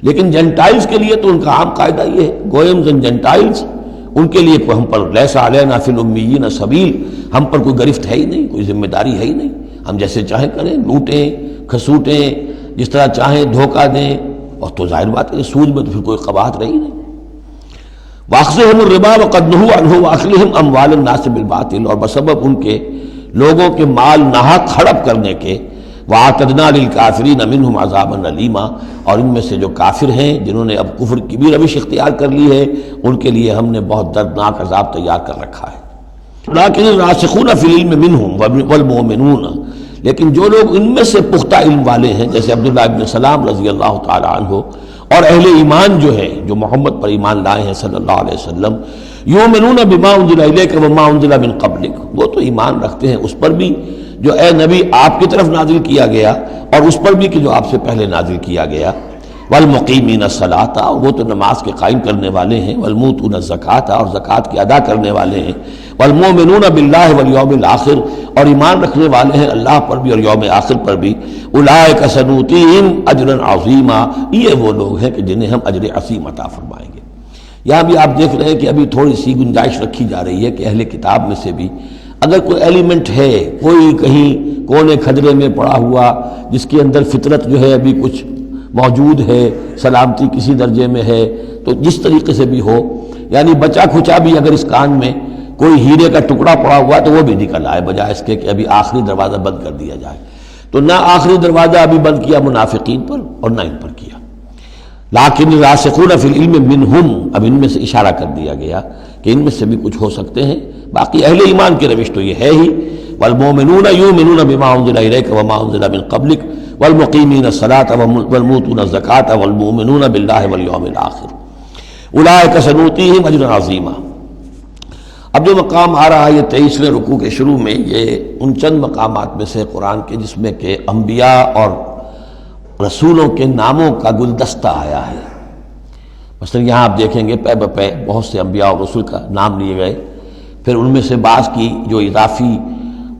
لیکن جنٹائلز کے لیے تو ان کا عام قاعدہ یہ ہے، گوئمز اینڈ جنٹائلز، ان کے لیے ہم پر لیس علینا فی الامیین سبیل، ہم پر کوئی گرفت ہے ہی نہیں، کوئی ذمہ داری ہے ہی نہیں، ہم جیسے چاہیں کریں، لوٹیں کھسوٹیں، جس طرح چاہیں دھوکہ دیں، اور تو ظاہر بات ہے سود میں تو پھر کوئی قباحت رہی نہیں۔ وَأَخْذِهِمُ الرِّبَا وَقَدْ نُهُوا عَنْهُ وَأَكْلِهِمْ أَمْوَالَ النَّاسِ بِالْبَاطِلِ، اور بسبب ان کے لوگوں کے مال ناحق ہڑپ کرنے کے، وَأَعْتَدْنَا لِلْكَافِرِينَ مِنْهُمْ عَذَابًا أَلِيمًا، اور ان میں سے جو کافر ہیں جنہوں نے اب کفر کی بھی روش اختیار کر لی ہے، ان کے لیے ہم نے بہت دردناک عذاب تیار کر رکھا ہے۔ لَٰكِنِ الرَّاسِخُونَ فِي الْعِلْمِ مِنْهُمْ وَالْمُؤْمِنُونَ، لیکن جو لوگ ان میں سے پختہ علم والے ہیں، جیسے عبداللہ ابن سلام رضی اللہ تعالی عنہ، اور اہل ایمان جو ہے، جو محمد پر ایمان لائے ہیں صلی اللہ علیہ وسلم، یؤمنون بما انزل الیک وما انزل من قبلک، وہ تو ایمان رکھتے ہیں اس پر بھی جو اے نبی آپ کی طرف نازل کیا گیا، اور اس پر بھی کہ جو آپ سے پہلے نازل کیا گیا۔ والمقیمین الصلاۃ، وہ تو نماز کے قائم کرنے والے ہیں، والموتون الزکاۃ، اور زکوٰۃ کی ادا کرنے والے ہیں، والمؤمنون باللہ والیوم الآخر، اور ایمان رکھنے والے ہیں اللہ پر بھی اور یوم آخر پر بھی۔ اولئک سنؤتیہم اجرا عظیما، یہ وہ لوگ ہیں کہ جنہیں ہم اجر عظیم عطا فرمائیں گے۔ یہاں بھی آپ دیکھ رہے ہیں کہ ابھی تھوڑی سی گنجائش رکھی جا رہی ہے کہ اہل کتاب میں سے بھی اگر کوئی ایلیمنٹ ہے، کوئی کہیں کونے کھجرے میں پڑا ہوا جس کے اندر فطرت جو ہے ابھی کچھ موجود ہے، سلامتی کسی درجے میں ہے، تو جس طریقے سے بھی ہو، یعنی بچا کھچا بھی اگر اس کان میں کوئی ہیرے کا ٹکڑا پڑا ہوا تو وہ بھی نکل آئے، بجائے اس کے کہ ابھی آخری دروازہ بند کر دیا جائے۔ تو نہ آخری دروازہ ابھی بند کیا منافقین پر اور نہ ان پر کیا۔ لیکن الراسخون فی العلم منہم، اب ان میں سے اشارہ کر دیا گیا کہ ان میں سے بھی کچھ ہو سکتے ہیں، باقی اہل ایمان کی روش تو یہ ہے ہی، والمؤمنون یؤمنون بما انزل الیک وما انزل من قبلک والمقیمین الصلاۃ والمؤتون الزکاۃ والمؤمنون باللہ والیوم الآخر اولئک سنؤتیہم اجرا عظیما۔ اب جو مقام آ رہا ہے یہ 23ویں رکوع کے شروع میں، یہ ان چند مقامات میں سے قرآن کے جس میں کہ انبیاء اور رسولوں کے ناموں کا گلدستہ آیا ہے۔ مثلا یہاں آپ دیکھیں گے پے بپے بہت سے انبیاء اور رسول کا نام لیے گئے، پھر ان میں سے بعض کی جو اضافی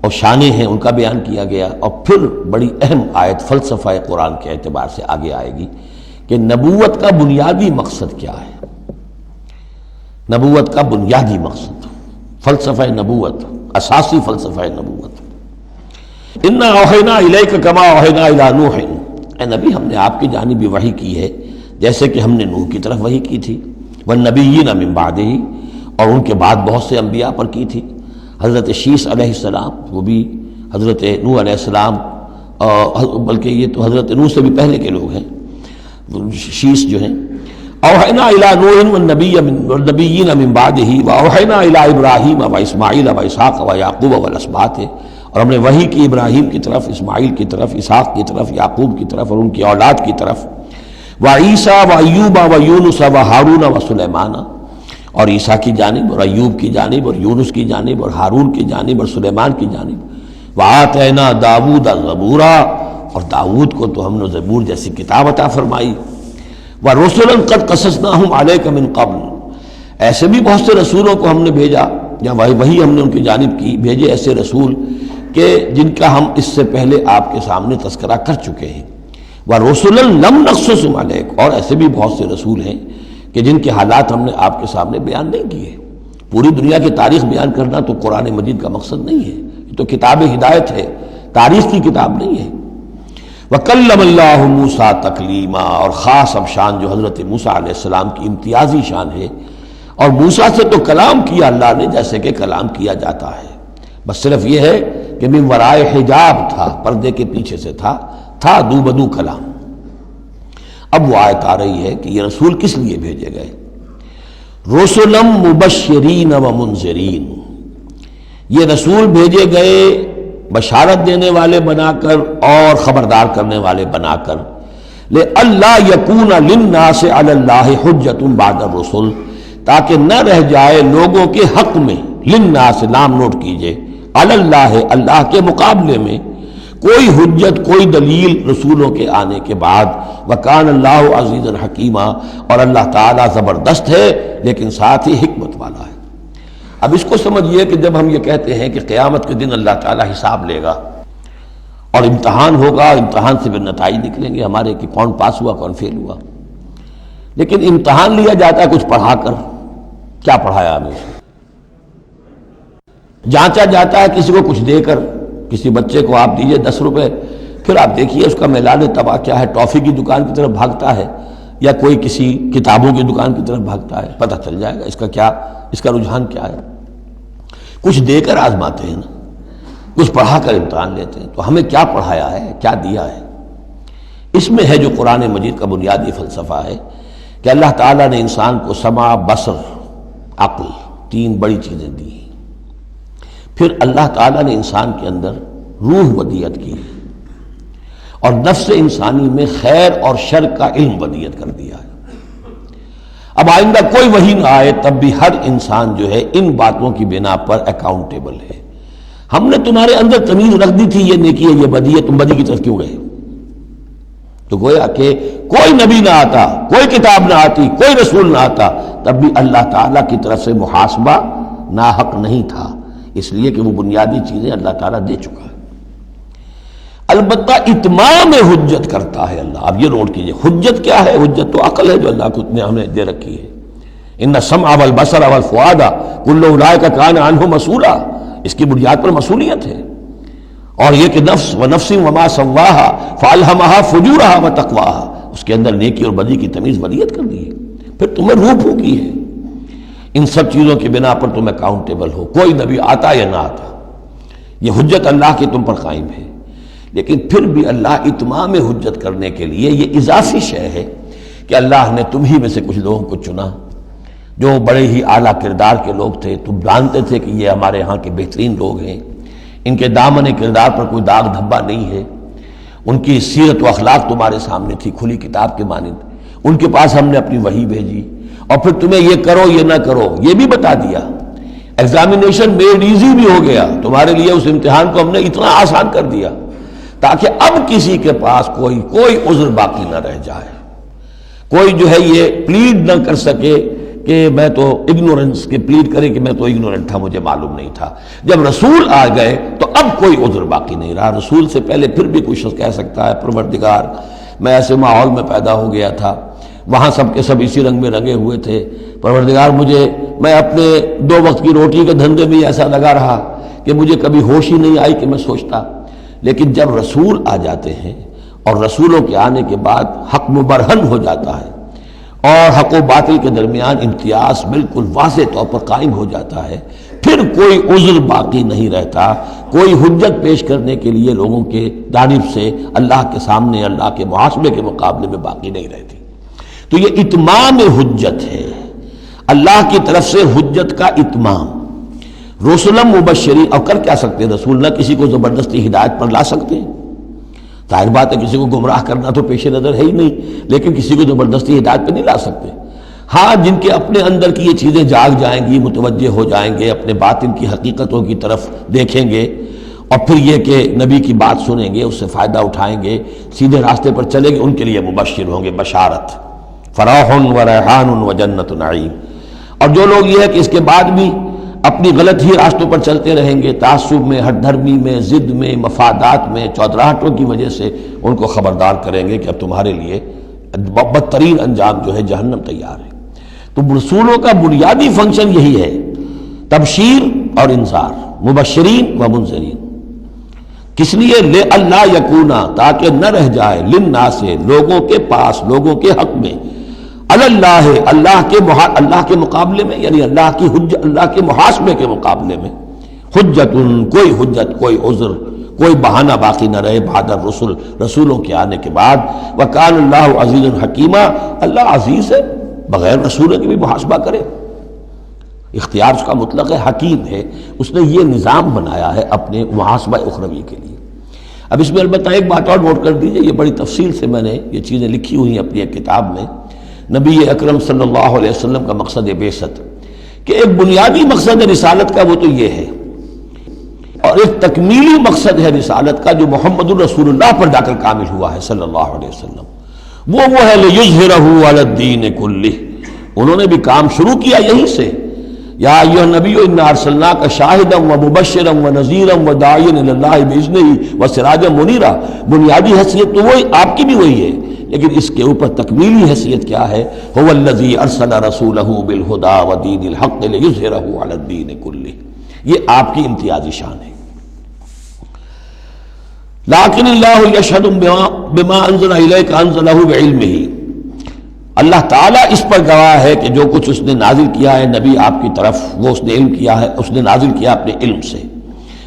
اور شانیں ہیں ان کا بیان کیا گیا، اور پھر بڑی اہم آیت فلسفہ قرآن کے اعتبار سے آگے آئے گی کہ نبوت کا بنیادی مقصد کیا ہے۔ نبوت کا بنیادی مقصد، فلسفہ نبوت، اساسی فلسفہ نبوت۔ انا اوحینا الیک کما اوحینا الی نوح، اے نبی ہم نے آپ کی جانب بھی وحی کی ہے جیسے کہ ہم نے نوح کی طرف وحی کی تھی، والنبیین من بعدہ، اور ان کے بعد بہت سے انبیاء پر کی تھی، حضرت شیس علیہ السلام وہ بھی حضرت نوح علیہ السلام، بلکہ یہ تو حضرت نوح سے بھی پہلے کے لوگ ہیں شیس جو ہیں۔ اوحینا الی نوح والنبیین من بعدہ واوحینا الی ابراہیم واسماعیل واسحاق ویعقوب والاسباط، اور ہم نے وحی کی ابراہیم کی طرف، اسماعیل کی طرف، اسحاق کی طرف، یعقوب کی طرف اور ان کی اولاد کی طرف، وعیسیٰ وایوب ویونس وہارون وسلیمان، اور عیسیٰ کی جانب اور ایوب کی جانب اور یونس کی جانب اور ہارون کی جانب اور سلیمان کی جانب، وآتینا داؤد الزبورا، اور داؤد کو تو ہم نے زبور جیسی کتاب عطا فرمائی، ورسلا قد قصصناہم علیک من قبل، ایسے بھی بہت سے رسولوں کو ہم نے بھیجا، یا وہی ہم نے ان کی جانب کی بھیجے ایسے رسول کہ جن کا ہم اس سے پہلے آپ کے سامنے تذکرہ کر چکے ہیں، ورسلا لم نقصصہم علیک، اور ایسے بھی بہت سے رسول ہیں کہ جن کے حالات ہم نے آپ کے سامنے بیان نہیں کیے۔ پوری دنیا کی تاریخ بیان کرنا تو قرآن مجید کا مقصد نہیں ہے، یہ تو کتاب ہدایت ہے، تاریخ کی کتاب نہیں ہے۔ وَكَلَّمَ اللَّهُ مُوسَىٰ تَكْلِيمًا، اور خاص اب شان جو حضرت موسیٰ علیہ السلام کی امتیازی شان ہے، اور موسیٰ سے تو کلام کیا اللہ نے جیسے کہ کلام کیا جاتا ہے، بس صرف یہ ہے کہ من ورائے حجاب تھا، پردے کے پیچھے سے تھا دو بدو کلام۔ اب وہ آیت آ رہی ہے کہ یہ رسول کس لیے بھیجے گئے، رسلا مبشرین و منذرین، یہ رسول بھیجے گئے بشارت دینے والے بنا کر اور خبردار کرنے والے بنا کر، لئلا یکون للناس علی اللہ حجۃ بعد الرسل، تاکہ نہ رہ جائے لوگوں کے حق میں، للناس نام نوٹ کیجئے، علی اللہ اللہ کے مقابلے میں کوئی حجت کوئی دلیل رسولوں کے آنے کے بعد، وکان اللہ عزیزا حکیما، اور اللہ تعالیٰ زبردست ہے لیکن ساتھ ہی حکمت والا ہے۔ اب اس کو سمجھیے کہ جب ہم یہ کہتے ہیں کہ قیامت کے دن اللہ تعالیٰ حساب لے گا اور امتحان ہوگا، امتحان سے پھر نتائج نکلیں گے ہمارے کہ کون پاس ہوا کون فیل ہوا، لیکن امتحان لیا جاتا ہے کچھ پڑھا کر، کیا پڑھایا ہمیں، جانچا جاتا ہے کسی کو کچھ دے کر، کسی بچے کو آپ دیجئے 10 روپے، پھر آپ دیکھیے اس کا میلان طبع کیا ہے، ٹافی کی دکان کی طرف بھاگتا ہے یا کوئی کسی کتابوں کی دکان کی طرف بھاگتا ہے، پتہ چل جائے گا اس کا رجحان کیا ہے۔ کچھ دے کر آزماتے ہیں نا، کچھ پڑھا کر امتحان لیتے ہیں، تو ہمیں کیا پڑھایا ہے، کیا دیا ہے، اس میں ہے جو قرآن مجید کا بنیادی فلسفہ ہے کہ اللہ تعالیٰ نے انسان کو سمع، بصر، عقل، 3 بڑی چیزیں دی، پھر اللہ تعالیٰ نے انسان کے اندر روح ودیت کی اور نفس انسانی میں خیر اور شر کا علم ودیت کر دیا ہے۔ اب آئندہ کوئی وحی نہ آئے تب بھی ہر انسان جو ہے ان باتوں کی بنا پر اکاؤنٹیبل ہے۔ ہم نے تمہارے اندر تمیز رکھ دی تھی یہ نیکی ہے یہ بدی ہے، تم بدی کی طرف کیوں گئے؟ تو گویا کہ کوئی نبی نہ آتا، کوئی کتاب نہ آتی، کوئی رسول نہ آتا، تب بھی اللہ تعالیٰ کی طرف سے محاسبہ ناحق نہیں تھا، اس لیے کہ وہ بنیادی چیزیں اللہ تعالیٰ دے چکا ہے۔ البتہ اتمام حجت کرتا ہے اللہ۔ اب یہ نوٹ کیجئے، حجت کیا ہے؟ حجت تو عقل ہے جو اللہ نے ہمیں دے رکھی ہے۔ ان السمع والبصر والفؤاد کل اولئک کان عنہ مسئولا، اس کی بنیاد پر مسئولیت ہے۔ اور یہ کہ نفس ونفس وما سواہا فالہمہا فجورہا وتقواہا، اس کے اندر نیکی اور بدی کی تمیز ودیت کر دی ہے، پھر تمہیں روح پھونکی ہے۔ ان سب چیزوں کی بنا پر تم اکاؤنٹیبل ہو، کوئی نبی آتا یا نہ آتا، یہ حجت اللہ کی تم پر قائم ہے۔ لیکن پھر بھی اللہ اتمام حجت کرنے کے لیے یہ اضافی شے ہے کہ اللہ نے تم ہی میں سے کچھ لوگوں کو چنا جو بڑے ہی اعلیٰ کردار کے لوگ تھے، تم جانتے تھے کہ یہ ہمارے ہاں کے بہترین لوگ ہیں، ان کے دامن کردار پر کوئی داغ دھبا نہیں ہے، ان کی سیرت و اخلاق تمہارے سامنے تھی کھلی کتاب کے مانند، ان کے پاس ہم نے اپنی وحی بھیجی، اور پھر تمہیں یہ کرو یہ نہ کرو یہ بھی بتا دیا۔ ایگزامینیشن میڈ ایزی بھی ہو گیا تمہارے لیے، اس امتحان کو ہم نے اتنا آسان کر دیا تاکہ اب کسی کے پاس کوئی عذر باقی نہ رہ جائے، کوئی جو ہے یہ پلیڈ نہ کر سکے کہ میں تو اگنورنس کے پلیڈ کرے کہ میں تو اگنورنٹ تھا، مجھے معلوم نہیں تھا۔ جب رسول آ گئے تو اب کوئی عذر باقی نہیں رہا۔ رسول سے پہلے پھر بھی کوئی شخص کہہ سکتا ہے پروردگار میں ایسے ماحول میں پیدا ہو گیا تھا، وہاں سب کے سب اسی رنگ میں رنگے ہوئے تھے، پروردگار میں اپنے 2 وقت کی روٹی کے دھندے میں ایسا لگا رہا کہ مجھے کبھی ہوش ہی نہیں آئی کہ میں سوچتا، لیکن جب رسول آ جاتے ہیں اور رسولوں کے آنے کے بعد حق مبرہن ہو جاتا ہے اور حق و باطل کے درمیان امتیاز بالکل واضح طور پر قائم ہو جاتا ہے، پھر کوئی عذر باقی نہیں رہتا، کوئی حجت پیش کرنے کے لیے لوگوں کے جانب سے اللہ کے سامنے اللہ کے محاسبے کے مقابلے میں باقی نہیں رہتی۔ تو یہ اتمام حجت ہے، اللہ کی طرف سے حجت کا اتمام۔ رسولم مبشرین، اور کر کیا سکتے ہیں رسول؟ نہ کسی کو زبردستی ہدایت پر لا سکتے ہیں، ظاہر بات ہے کسی کو گمراہ کرنا تو پیش نظر ہے ہی نہیں، لیکن کسی کو زبردستی ہدایت پہ نہیں لا سکتے۔ ہاں جن کے اپنے اندر کی یہ چیزیں جاگ جائیں گی، متوجہ ہو جائیں گے، اپنے باطن کی حقیقتوں کی طرف دیکھیں گے اور پھر یہ کہ نبی کی بات سنیں گے، اس سے فائدہ اٹھائیں گے، سیدھے راستے پر چلیں گے، ان کے لیے مبشر ہوں گے، بشارت، فراح و ریحان و جنت نعیم۔ اور جو لوگ یہ ہے کہ اس کے بعد بھی اپنی غلط ہی راستوں پر چلتے رہیں گے، تعصب میں، ہٹ دھرمی میں، ضد میں، مفادات میں، چودراہٹوں کی وجہ سے، ان کو خبردار کریں گے کہ اب تمہارے لیے بدترین انجام جو ہے جہنم تیار ہے۔ تو رسولوں کا بنیادی فنکشن یہی ہے، تبشیر اور انذار، مبشرین و منذرین۔ کس لیے؟ لے اللہ یکونا، تاکہ نہ رہ جائے، للناس، لوگوں کے پاس، لوگوں کے حق میں، اللہ، اللہ کے مقابلے میں، یعنی اللہ کی حجت، اللہ کے محاسبے کے مقابلے میں، حجت، کوئی حجت، کوئی عذر، کوئی بہانہ باقی نہ رہے بعد الرسل، رسولوں کے آنے کے بعد۔ وکان اللہ عزیز حکیمہ، اللہ عزیز ہے، بغیر رسولوں کے بھی محاسبہ کرے، اختیار اس کا مطلق ہے، حکیم ہے، اس نے یہ نظام بنایا ہے اپنے محاسبہ اخروی کے لیے۔ اب اس میں البتہ ایک بات اور نوٹ کر دیجئے، یہ بڑی تفصیل سے میں نے یہ چیزیں لکھی ہوئی ہیں اپنی ایک کتاب میں، نبی اکرم صلی اللہ علیہ وسلم کا مقصد بعثت، کہ ایک بنیادی مقصد ہے رسالت کا، وہ تو یہ ہے، اور ایک تکمیلی مقصد ہے رسالت کا جو محمد الرسول اللہ پر جا کر کامل ہوا ہے صلی اللہ علیہ وسلم، وہ ہے لِيُظْهِرَهُ عَلَى الدِّينِ كُلِّهِ۔ انہوں نے بھی کام شروع کیا یہیں سے، یا ایھا النبی انا ارسلناک شاہدا ومبشرا ونذیرا وداعیا الی اللہ باذنہ وسراجا منیرا۔ بنیادی حیثیت تو وہی آپ کی بھی وہی ہے، لیکن اس کے اوپر تکمیلی حیثیت کیا ہے؟ هو الذی ارسل رسولہ بالہدی ودین الحق لیظہرہ علی الدین کلہ۔ یہ آپ کی امتیازی شان ہے۔ لیکن اللہ یشہد بما انزل الیک انزلہ بعلمہ، اللہ تعالیٰ اس پر گواہ ہے کہ جو کچھ اس نے نازل کیا ہے نبی آپ کی طرف، وہ اس نے علم کیا ہے، اس نے نازل کیا اپنے علم سے۔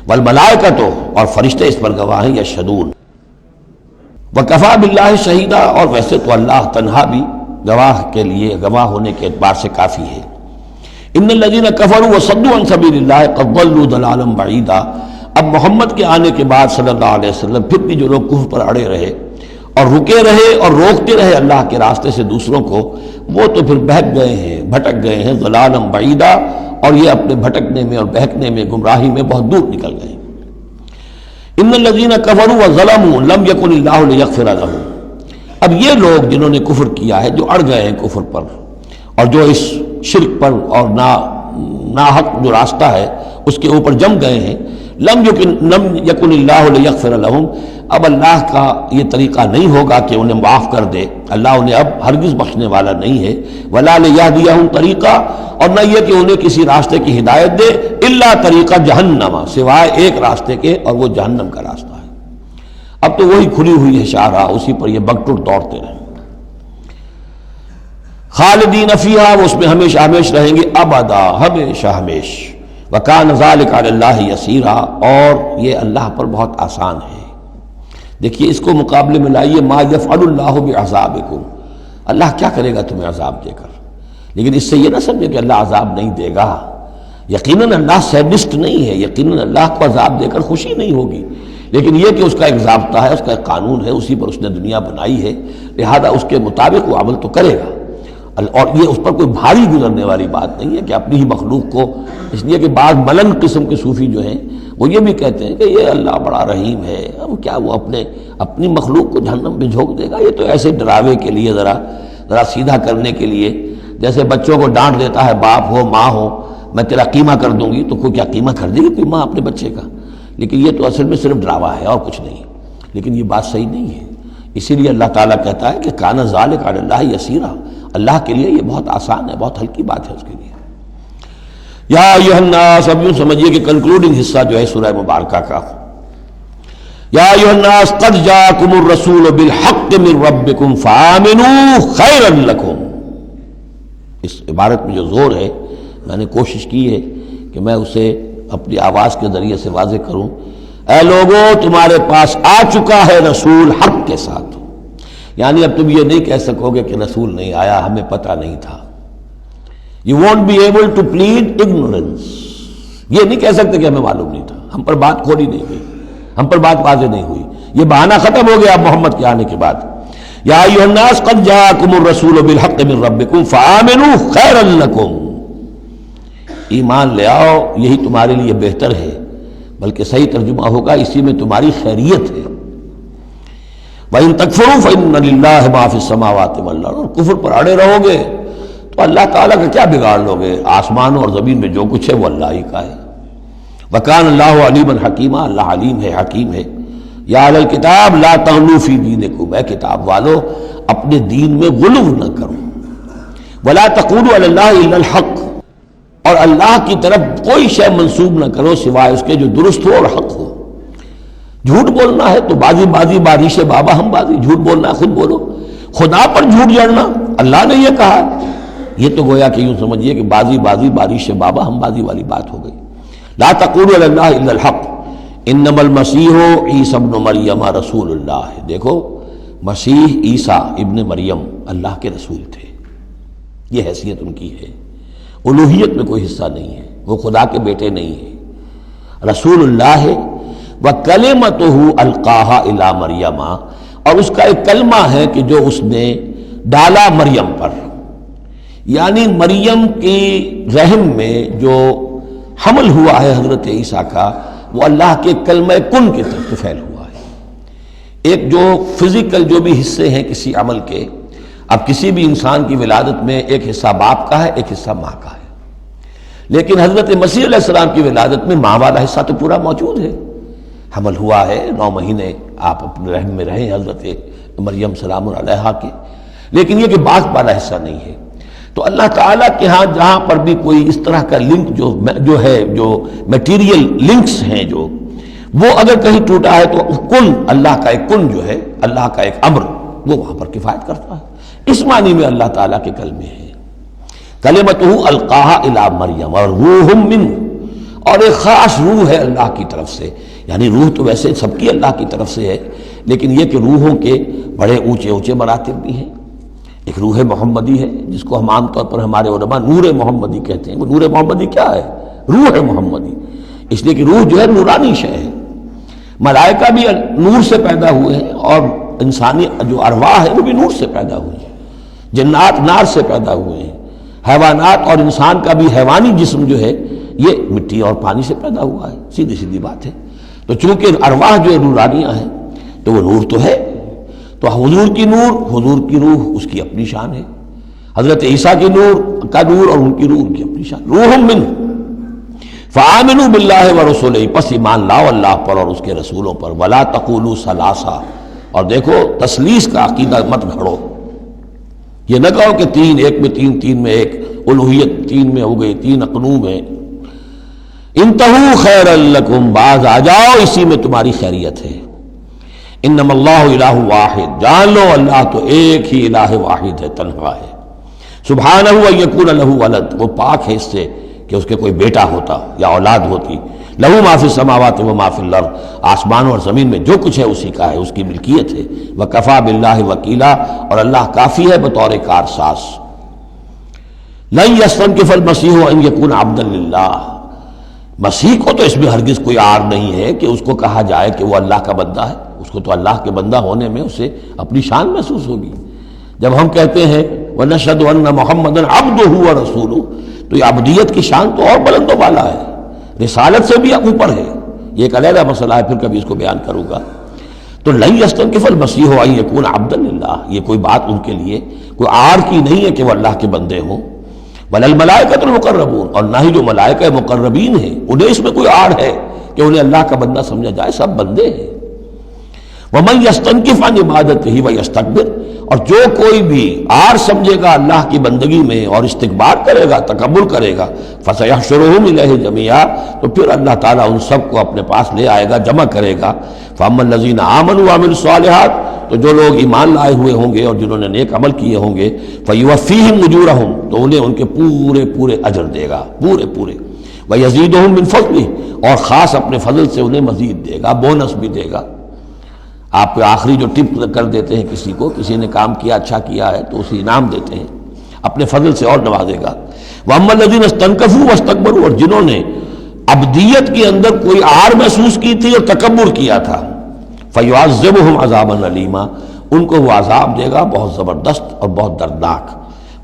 والملائکۃ، اور فرشتے اس پر گواہ ہیں، یشہدون۔ وکفیٰ باللہ شہیدا، اور ویسے تو اللہ تنہا بھی گواہ کے لیے، گواہ ہونے کے اعتبار سے کافی ہے۔ ان الذین کفروا وصدوا عن سبیل اللہ قد ضلوا ضلالا بعیدا۔ اب محمد کے آنے کے بعد صلی اللہ علیہ وسلم پھر بھی جو لوگ کفر پر اڑے رہے اور رکے رہے اور روکتے رہے اللہ کے راستے سے دوسروں کو، وہ تو پھر بہک گئے ہیں، بھٹک گئے ہیں، ضلالا بعیدا، اور یہ اپنے بھٹکنے میں اور بہکنے میں، گمراہی میں بہت دور نکل گئے۔ ان الذین کفروا وظلموا لم یکن اللہ لیغفر لهم۔ اب یہ لوگ جنہوں نے کفر کیا ہے، جو اڑ گئے ہیں کفر پر اور جو اس شرک پر اور ناحق جو راستہ ہے اس کے اوپر جم گئے ہیں، لم یکن اللہ لیغفر لهم، اب اللہ کا یہ طریقہ نہیں ہوگا کہ انہیں معاف کر دے، اللہ انہیں اب ہرگز بخشنے والا نہیں ہے۔ ولا لیہدیہم طریقہ، اور نہ یہ کہ انہیں کسی راستے کی ہدایت دے، الا طریقہ جہنم، سوائے ایک راستے کے، اور وہ جہنم کا راستہ ہے۔ اب تو وہی کھلی ہوئی ہے شاہراہ، اسی پر یہ بگٹر دوڑتے رہیں، خالدین فیہا، وہ اس میں ہمیشہ ہمیش رہیں گے، ابدا، ہمیشہ ہمیش۔ وکان ذلک علی اللہ یسیرا، اور یہ اللہ پر بہت آسان ہے۔ دیکھیے اس کو مقابلے میں لائیے، ما یفعل اللہ بعذابکم، اللہ کیا کرے گا تمہیں عذاب دے کر، لیکن اس سے یہ نہ سمجھے کہ اللہ عذاب نہیں دے گا۔ یقیناً اللہ سیڈسٹ نہیں ہے، یقیناً اللہ کو عذاب دے کر خوشی نہیں ہوگی، لیکن یہ کہ اس کا ایک ضابطہ ہے، اس کا ایک قانون ہے، اسی پر اس نے دنیا بنائی ہے، لہذا اس کے مطابق وہ عمل تو کرے گا۔ اور یہ اس پر کوئی بھاری گزرنے والی بات نہیں ہے کہ اپنی ہی مخلوق کو، اس لیے کہ بعض ملن قسم کے صوفی جو ہیں وہ یہ بھی کہتے ہیں کہ یہ اللہ بڑا رحیم ہے، اب کیا وہ اپنی مخلوق کو جہنم میں جھونک دے گا؟ یہ تو ایسے ڈراوے کے لیے، ذرا سیدھا کرنے کے لیے، جیسے بچوں کو ڈانٹ دیتا ہے باپ ہو ماں ہو، میں تیرا قیمہ کر دوں گی، تو کوئی کیا قیمہ کر دے گی کوئی ماں اپنے بچے کا؟ لیکن یہ تو اصل میں صرف ڈراوا ہے اور کچھ نہیں، لیکن یہ بات صحیح نہیں ہے۔ اسی لیے اللہ تعالیٰ کہتا ہے کہ کان ذالک علی اللہ یسیرا، اللہ کے لیے یہ بہت آسان ہے، بہت ہلکی بات ہے اس کے لیے۔ یا ایھا الناس، اب یوں سمجھیے کہ کنکلوڈنگ حصہ جو ہے سورہ مبارکہ کا، یا ایھا الناس قد جاءکم الرسول بالحق من ربکم فآمنوا خیرا لکم. اس عبارت میں جو زور ہے میں نے کوشش کی ہے کہ میں اسے اپنی آواز کے ذریعے سے واضح کروں. اے لوگوں تمہارے پاس آ چکا ہے رسول حق کے ساتھ، یعنی اب تم یہ نہیں کہہ سکو گے کہ رسول نہیں آیا ہمیں پتہ نہیں تھا. You won't be able to plead ignorance. یہ نہیں کہہ سکتے کہ ہمیں معلوم نہیں تھا، ہم پر بات کھولی نہیں گئی، ہم پر بات واضح نہیں ہوئی. یہ بہانہ ختم ہو گیا محمد کے آنے کے بعد. یا ایھا الناس قد جاءکم الرسول بالحق من ربکم فآمنوا خیرا لکم. ایمان لے آؤ یہی تمہارے لیے بہتر ہے، بلکہ صحیح ترجمہ ہوگا اسی میں تمہاری خیریت ہے. وَإِن تَكْفُرُوا فَإِنَّ لِلَّهِ مَا فِي السَّمَاوَاتِ وَالْأَرْضِ. اور کفر پر اڑے رہو گے تو اللہ تعالیٰ کا کیا بگاڑ لوگے؟ آسمانوں اور زمین میں جو کچھ ہے وہ اللہ ہی کا ہے. وَكَانَ اللَّهُ عَلِيمًا حَكِيمًا. اللہ علیم ہے حکیم ہے. یا اہل الکتاب لا تغلوا فی دینکم. اے کتاب والو اپنے دین میں غلو نہ کرو. ولا تقولوا علی اللہ الا الحق. اور اللہ کی طرف کوئی شے منسوب نہ کرو سوائے اس کے جو درست ہو اور حق ہو. جھوٹ بولنا ہے تو بازی بارش بابا ہم بازی. جھوٹ بولنا ہے خود بولو. خدا پر جھوٹ جڑنا اللہ نے یہ کہا، یہ تو گویا کہ یوں سمجھیے کہ بازی بارش بابا ہم بازی والی بات ہو گئی. لا تقولوا علی اللہ الا الحق انما المسیح عیسی ابن مریم رسول اللہ. دیکھو مسیح عیسیٰ ابن مریم اللہ کے رسول تھے، یہ حیثیت ان کی ہے. الوہیت میں کوئی حصہ نہیں ہے، وہ خدا کے بیٹے نہیں ہیں، رسول اللہ ہے. وَكَلِمَتُهُ أَلْقَاهَا إِلَىٰ مَرْيَمَ. اور اس کا ایک کلمہ ہے کہ جو اس نے ڈالا مریم پر، یعنی مریم کی رحم میں جو حمل ہوا ہے حضرت عیسیٰ کا وہ اللہ کے کلمہ کن کی طرف فعل ہوا ہے. ایک جو فزیکل جو بھی حصے ہیں کسی عمل کے، اب کسی بھی انسان کی ولادت میں ایک حصہ باپ کا ہے ایک حصہ ماں کا ہے، لیکن حضرت مسیح علیہ السلام کی ولادت میں ماں والا حصہ تو پورا موجود ہے. حمل ہوا ہے 9 مہینے آپ اپنے رحم میں رہیں حضرت مریم سلام علیہا کے، لیکن یہ کہ باپ والا حصہ نہیں ہے. تو اللہ تعالیٰ کے ہاں جہاں پر بھی کوئی اس طرح کا لنک جو ہے جو میٹیریل لنکس ہیں جو وہ اگر کہیں ٹوٹا ہے تو کن اللہ کا ایک کن جو ہے اللہ کا ایک امر وہ وہاں پر کفایت کرتا ہے. اس معنی میں اللہ تعالیٰ کے کلمے ہیں. کلمتہ القاہا الی مریم اور روح منہ. اور ایک خاص روح ہے اللہ کی طرف سے، یعنی روح تو ویسے سب کی اللہ کی طرف سے ہے، لیکن یہ کہ روحوں کے بڑے اونچے مراتب بھی ہیں. ایک روح محمدی ہے جس کو ہم عام طور پر ہمارے علماء نور محمدی کہتے ہیں. وہ نور محمدی کیا ہے؟ روح محمدی. اس لیے کہ روح جو ہے نورانی شے ہے. ملائکہ بھی نور سے پیدا ہوئے ہیں اور انسانی جو ارواح ہے وہ بھی نور سے پیدا ہوئی ہیں. جنات نار سے پیدا ہوئے ہیں. حیوانات اور انسان کا بھی حیوانی جسم جو ہے یہ مٹی اور پانی سے پیدا ہوا ہے. سیدھی بات ہے. تو چونکہ ارواح جو ہے نورانیہ ہے تو وہ نور تو ہے. تو حضور کی نور، حضور کی روح اس کی اپنی شان ہے. حضرت عیسیٰ کی نور کا نور اور ان کی روح ان کی اپنی شان. روح منہ فآمنوا باللہ ورسولہ. پس ایمان لاؤ اللہ پر اور اس کے رسولوں پر. ولا تقولوا ثلاثہ. اور دیکھو تثلیث کا عقیدہ مت گھڑو. یہ نہ کہو کہ تین ایک میں تین میں ایک، الوہیت تین میں ہو گئی، تین اقنوم ہے. انتہوا خیرا لکم. باز آ جاؤ اسی میں تمہاری خیریت ہے. انما اللہ الہ واحد. جان لو اللہ تو ایک ہی الہ واحد ہے، تنہا ہے. سبحانہ ان یکون لہ ولد. وہ پاک ہے اس سے کہ اس کے کوئی بیٹا ہوتا یا اولاد ہوتی. لہ ما فی السماوات و ما فی الارض. آسمانوں اور زمین میں جو کچھ ہے اسی کا ہے، اس کی ملکیت ہے. وکفی باللہ وکیلا. اور اللہ کافی ہے بطور کارساز. لن یستنکف المسیح ان یکون عبدا للہ. مسیح کو تو اس میں ہرگز کوئی عار نہیں ہے کہ اس کو کہا جائے کہ وہ اللہ کا بندہ ہے. اس کو تو اللہ کے بندہ ہونے میں اسے اپنی شان محسوس ہوگی. جب ہم کہتے ہیں وَنَشْهَدُ أَنَّ مُحَمَّدًا عَبْدُهُ وَرَسُولُهُ تو یہ عبدیت کی شان تو اور بلند و بالا ہے، رسالت سے بھی اوپر ہے. یہ ایک علیحدہ مسئلہ ہے، پھر کبھی اس کو بیان کروں گا. تو لن یستنکف المسیح ان یکون عبدا للہ. یہ کوئی بات ان کے لیے کوئی عار کی نہیں ہے کہ وہ اللہ کے بندے ہوں. بل الملائکۃ المقربون. اور نہ ہی جو ملائکہ مقربین ہیں انہیں اس میں کوئی عار ہے کہ انہیں اللہ کا بندہ سمجھا جائے. سب بندے ہیں. وَمَن يَسْتَنْكِفْ عَنْ عِبَادَتِهِ وَيَسْتَكْبِرْ. اور جو کوئی بھی آر سمجھے گا اللہ کی بندگی میں اور استکبار کرے گا، تکبر کرے گا، فَسَيَحْشُرُهُمْ إِلَيْهِ جَمِيعًا، تو پھر اللہ تعالیٰ ان سب کو اپنے پاس لے آئے گا، جمع کرے گا۔ فَأَمَّا الَّذِينَ آمَنُوا وَعَمِلُوا الصَّالِحَاتِ، تو جو لوگ ایمان لائے ہوئے ہوں گے اور جنہوں نے نیک عمل کیے ہوں گے، فَيُوَفِّيهِمْ أُجُورَهُمْ، تو انہیں ان کے پورے پورے اجر دے گا، پورے پورے، وَيَزِيدُهُمْ مِنْ فَضْلِهِ، اور خاص اپنے فضل سے انہیں مزید دے گا، بونس بھی دے گا۔ آپ کو آخری جو ٹپ کر دیتے ہیں کسی کو، کسی نے کام کیا اچھا کیا ہے تو اسے انعام دیتے ہیں، اپنے فضل سے اور نوازے گا۔ وَأَمَّا الَّذِينَ اسْتَنكَفُوا وَاسْتَكْبَرُوا، اور جنہوں نے عبدیت کے اندر کوئی آر محسوس کی تھی اور تکبر کیا تھا، فَيُعَذِّبُهُمْ عَذَابًا أَلِيمًا، ان کو وہ عذاب دے گا بہت زبردست اور بہت دردناک۔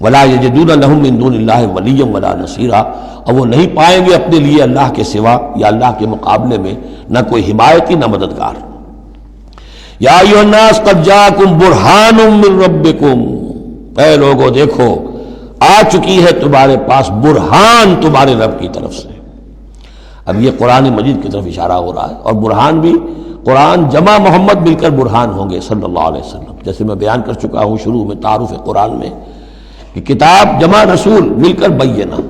وَلَا يَجِدُونَ لَهُم مِّن دُونِ اللَّهِ وَلِيًّا وَلَا نَصِيرًا، اور وہ نہیں پائیں گے اپنے لیے اللہ کے سوا یا اللہ کے مقابلے میں نہ کوئی حمایتی نہ مددگار۔ یا ایھا الناس قد جاءکم برہان من ربکم، اے لوگو دیکھو آ چکی ہے تمہارے پاس برہان تمہارے رب کی طرف سے۔ اب یہ قرآن مجید کی طرف اشارہ ہو رہا ہے، اور برہان بھی قرآن جمع محمد مل کر برہان ہوں گے صلی اللہ علیہ وسلم، جیسے میں بیان کر چکا ہوں شروع میں تعارف قرآن میں کہ کتاب جمع رسول مل کر بینہ،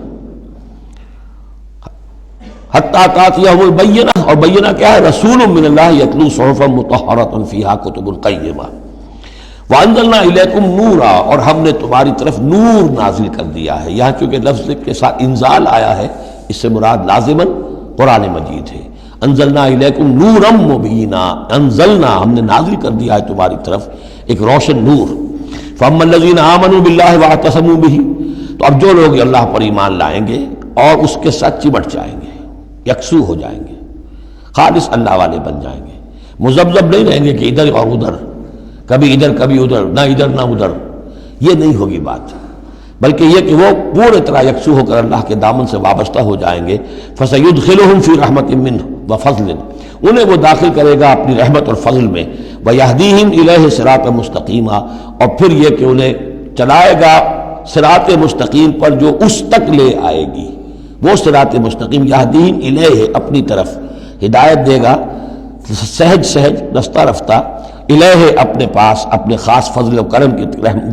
حتیٰ تأتیہم البینہ، اور بینہ کیا ہے؟ رسول من اللہ یتلو صحفا مطہرۃ فیہا کتب قیمہ، وانزلنا الیکم نورا، اور ہم نے تمہاری طرف نور نازل کر دیا ہے۔ یہاں چونکہ لفظ کے ساتھ انزال آیا ہے، اس سے مراد لازماً قرآن مجید ہے۔ انزلنا الیکم نورا مبینا، انزلنا ہم نے نازل کر دیا ہے تمہاری طرف ایک روشن نور۔ فاما الذین آمنوا باللہ واعتصموا بہ، تو اب جو لوگ اللہ پر ایمان لائیں گے اور اس کے ساتھ چمٹ جائیں گے، یکسو ہو جائیں گے، خالص اللہ والے بن جائیں گے، مذبذب نہیں رہیں گے کہ ادھر اور ادھر، کبھی ادھر کبھی ادھر، نہ ادھر نہ ادھر، یہ نہیں ہوگی بات، بلکہ یہ کہ وہ پورے طرح یکسو ہو کر اللہ کے دامن سے وابستہ ہو جائیں گے۔ فَسَيُدْخِلُهُمْ فِي رَحْمَةٍ مِّنْهُ وَفَضْلٍ، انہیں وہ داخل کرے گا اپنی رحمت اور فضل میں، وَيَهْدِيهِمْ إِلَيْهِ صِرَاطًا مُسْتَقِيمًا، اور پھر یہ کہ انہیں چلائے گا صراط مستقیم پر جو اس تک لے آئے گی، وہ صراط مستقیم یہدیہم الیہ، اپنی طرف ہدایت دے گا سہج سہج رفتہ رفتہ، الہ اپنے پاس اپنے خاص فضل و کرم کی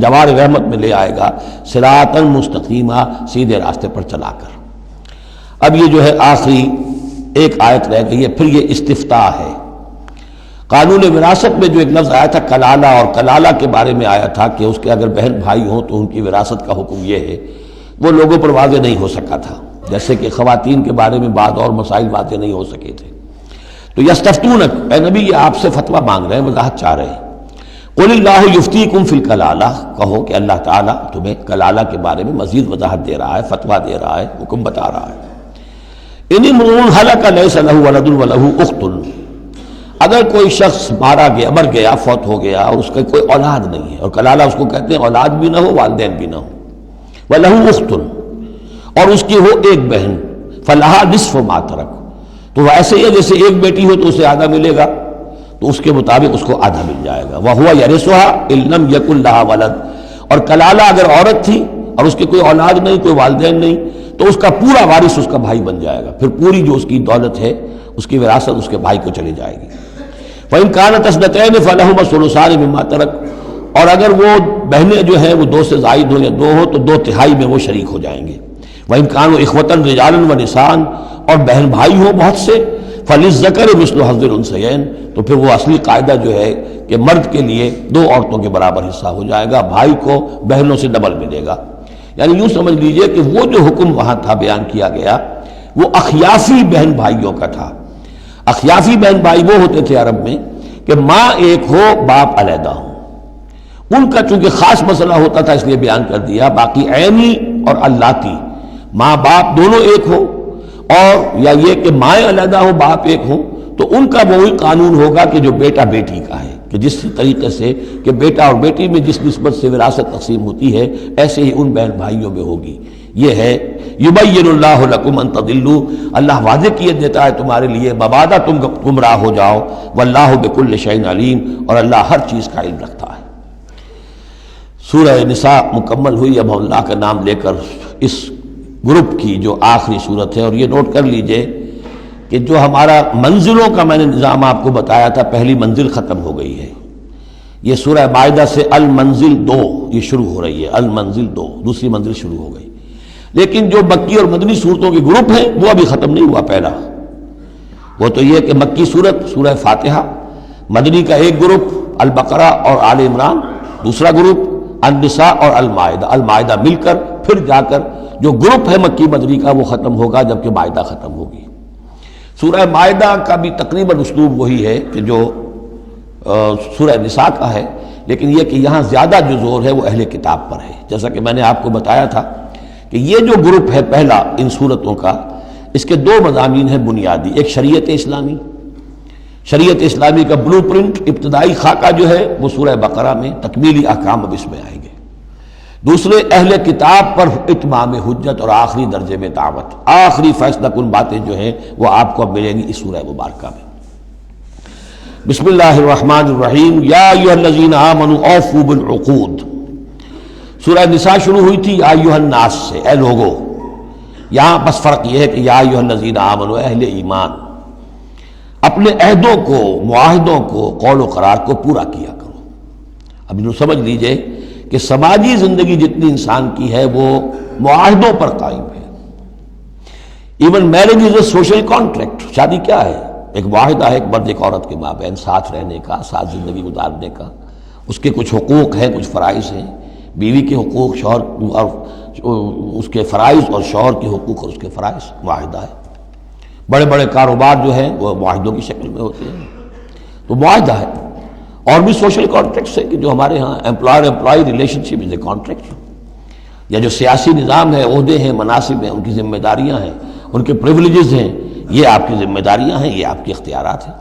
جوار رحمت میں لے آئے گا، صراطا مستقیما، سیدھے راستے پر چلا کر۔ اب یہ جو ہے آخری ایک آیت رہ گئی ہے، پھر یہ استفتاء ہے۔ قانون وراثت میں جو ایک لفظ آیا تھا کلالہ، اور کلالہ کے بارے میں آیا تھا کہ اس کے اگر بہن بھائی ہوں تو ان کی وراثت کا حکم یہ ہے، وہ لوگوں پر واضح نہیں ہو سکا تھا، جیسے کہ خواتین کے بارے میں بعض اور مسائل واضح نہیں ہو سکے تھے۔ تو یستفتونک، اے نبی یہ آپ سے فتویٰ مانگ رہے ہیں، وضاحت چاہ رہے ہیں۔ قل اللہ یفتیکم فی الکلالہ، کہو کہ اللہ تعالیٰ تمہیں کلالہ کے بارے میں مزید وضاحت دے رہا ہے، فتویٰ دے رہا ہے، حکم بتا رہا ہے۔ ان امرؤ ہلک لیس لہ ولد ولہ اخت، اگر کوئی شخص مر گیا، فوت ہو گیا اور اس کا کوئی اولاد نہیں ہے، اور کلالہ اس کو کہتے ہیں اولاد بھی نہ ہو والدین بھی نہ ہو، ولہ اخت، اور اس کی ہو ایک بہن، فلہا نصف ما ترک، تو ایسے ہی جیسے ایک بیٹی ہو تو اسے آدھا ملے گا، تو اس کے مطابق اس کو آدھا مل جائے گا۔ وَهُوَ يَرِثُهَا إِن لَّمْ يَكُن لَّهَا وَلَدٌ، اور کلالہ اگر عورت تھی اور اس کے کوئی اولاد نہیں، کوئی والدین نہیں، تو اس کا پورا وارث اس کا بھائی بن جائے گا، پھر پوری جو اس کی دولت ہے، اس کی وراثت اس کے بھائی کو چلی جائے گی۔ وَإِن كَانَتْ اثْنَتَيْنِ فَلَهُمَا الثُّلُثَانِ مِمَّا تَرَكَ، اور اگر وہ بہنیں جو ہیں وہ دو سے زائد ہو یا دو ہو تو 2/3 میں وہ شریک ہو جائیں گے۔ وَإِن كَانُوا إِخْوَةً رِجَالًا وَنِسَاءً، اور بہن بھائی ہوں بہت سے، فَلِلذَّكَرِ مِثْلُ حَظِّ الْأُنثَيَيْنِ، تو پھر وہ اصلی قاعدہ جو ہے کہ مرد کے لیے 2 عورتوں کے برابر حصہ ہو جائے گا، بھائی کو بہنوں سے ڈبل ملے گا۔ یعنی یوں سمجھ لیجئے کہ وہ جو حکم وہاں تھا بیان کیا گیا وہ اخیافی بہن بھائیوں کا تھا۔ اخیافی بہن بھائی وہ ہوتے تھے عرب میں کہ ماں ایک ہو باپ علیحدہ ہو، ان کا چونکہ خاص مسئلہ ہوتا تھا اس لیے بیان کر دیا۔ باقی عینی اور اللاتی، ماں باپ دونوں ایک ہو، اور یا یہ کہ مائیں علیحدہ ہو باپ ایک ہو، تو ان کا وہی قانون ہوگا کہ جو بیٹا بیٹی کا ہے، کہ جس طریقے سے کہ بیٹا اور بیٹی میں جس نسبت سے وراثت تقسیم ہوتی ہے ایسے ہی ان بہن بھائیوں میں ہوگی۔ یہ ہے یبین اللہ لکم ان تضلوا، اللہ واضح کیے دیتا ہے تمہارے لیے مبادا تم گمراہ ہو جاؤ، واللہ بکل شیء علیم، اور اللہ ہر چیز کا علم رکھتا ہے۔ سورہ نساء مکمل ہوئی، اب اللہ کا نام لے کر اس گروپ کی جو آخری صورت ہے۔ اور یہ نوٹ کر لیجئے کہ جو ہمارا منزلوں کا میں نے نظام آپ کو بتایا تھا، پہلی منزل ختم ہو گئی ہے، یہ سورہ مائدہ سے المنزل 2 یہ شروع ہو رہی ہے، المنزل 2 دوسری منزل شروع ہو گئی. لیکن جو مکی اور مدنی صورتوں کے گروپ ہیں وہ ابھی ختم نہیں ہوا. پہلا وہ تو یہ کہ مکی صورت سورہ فاتحہ، مدنی کا ایک گروپ البقرہ اور آل عمران، دوسرا گروپ النساء اور المائدہ. المائدہ مل کر پھر جا کر جو گروپ ہے مکی مدنی کا وہ ختم ہوگا جبکہ مائدہ ختم ہوگی. سورہ مائدہ کا بھی تقریباً اسلوب وہی ہے کہ جو سورہ نساء کا ہے، لیکن یہ کہ یہاں زیادہ جو زور ہے وہ اہل کتاب پر ہے. جیسا کہ میں نے آپ کو بتایا تھا کہ یہ جو گروپ ہے پہلا ان صورتوں کا، اس کے 2 مضامین ہیں بنیادی. ایک شریعت اسلامی، شریعت اسلامی کا بلو پرنٹ ابتدائی خاکہ جو ہے وہ سورہ بقرہ میں، تکمیلی احکام اب اس میں آئیں گے. دوسرے اہل کتاب پر اتمام حجت اور آخری درجے میں دعوت، آخری فیصلہ کن باتیں جو ہیں وہ آپ کو اب ملیں گی اس سورہ مبارکہ میں. بسم اللہ الرحمن الرحیم. یا ایھا الذین آمنوا اوفوا بالعقود. سورہ نساء شروع ہوئی تھی یا ایھا الناس سے، اے لوگو. یہاں بس فرق یہ ہے کہ یا ایھا الذین آمنوا، اہل ایمان، اپنے عہدوں کو، معاہدوں کو، قول و قرار کو پورا کیا کرو. اب انہوں سمجھ لیجئے کہ سماجی زندگی جتنی انسان کی ہے وہ معاہدوں پر قائم ہے. Even marriage is a social contract. شادی کیا ہے؟ ایک معاہدہ ہے ایک مرد ایک عورت کے مابین ساتھ رہنے کا، ساتھ زندگی گزارنے کا. اس کے کچھ حقوق ہیں، کچھ فرائض ہیں. بیوی کے حقوق، شوہر اور اس کے فرائض، اور شوہر کے حقوق اور اس کے فرائض. معاہدہ ہے. بڑے بڑے کاروبار جو ہیں وہ معاہدوں کی شکل میں ہوتے ہیں، تو معاہدہ ہے. اور بھی سوشل کانٹریکٹس ہیں کہ جو ہمارے ہاں employer employee relationship is a contract. یا جو سیاسی نظام ہے، عہدے ہیں، مناصب ہیں، ان کی ذمہ داریاں ہیں، ان کے پریولیجز ہیں، یہ آپ کی ذمہ داریاں ہیں، یہ آپ کے اختیارات ہیں.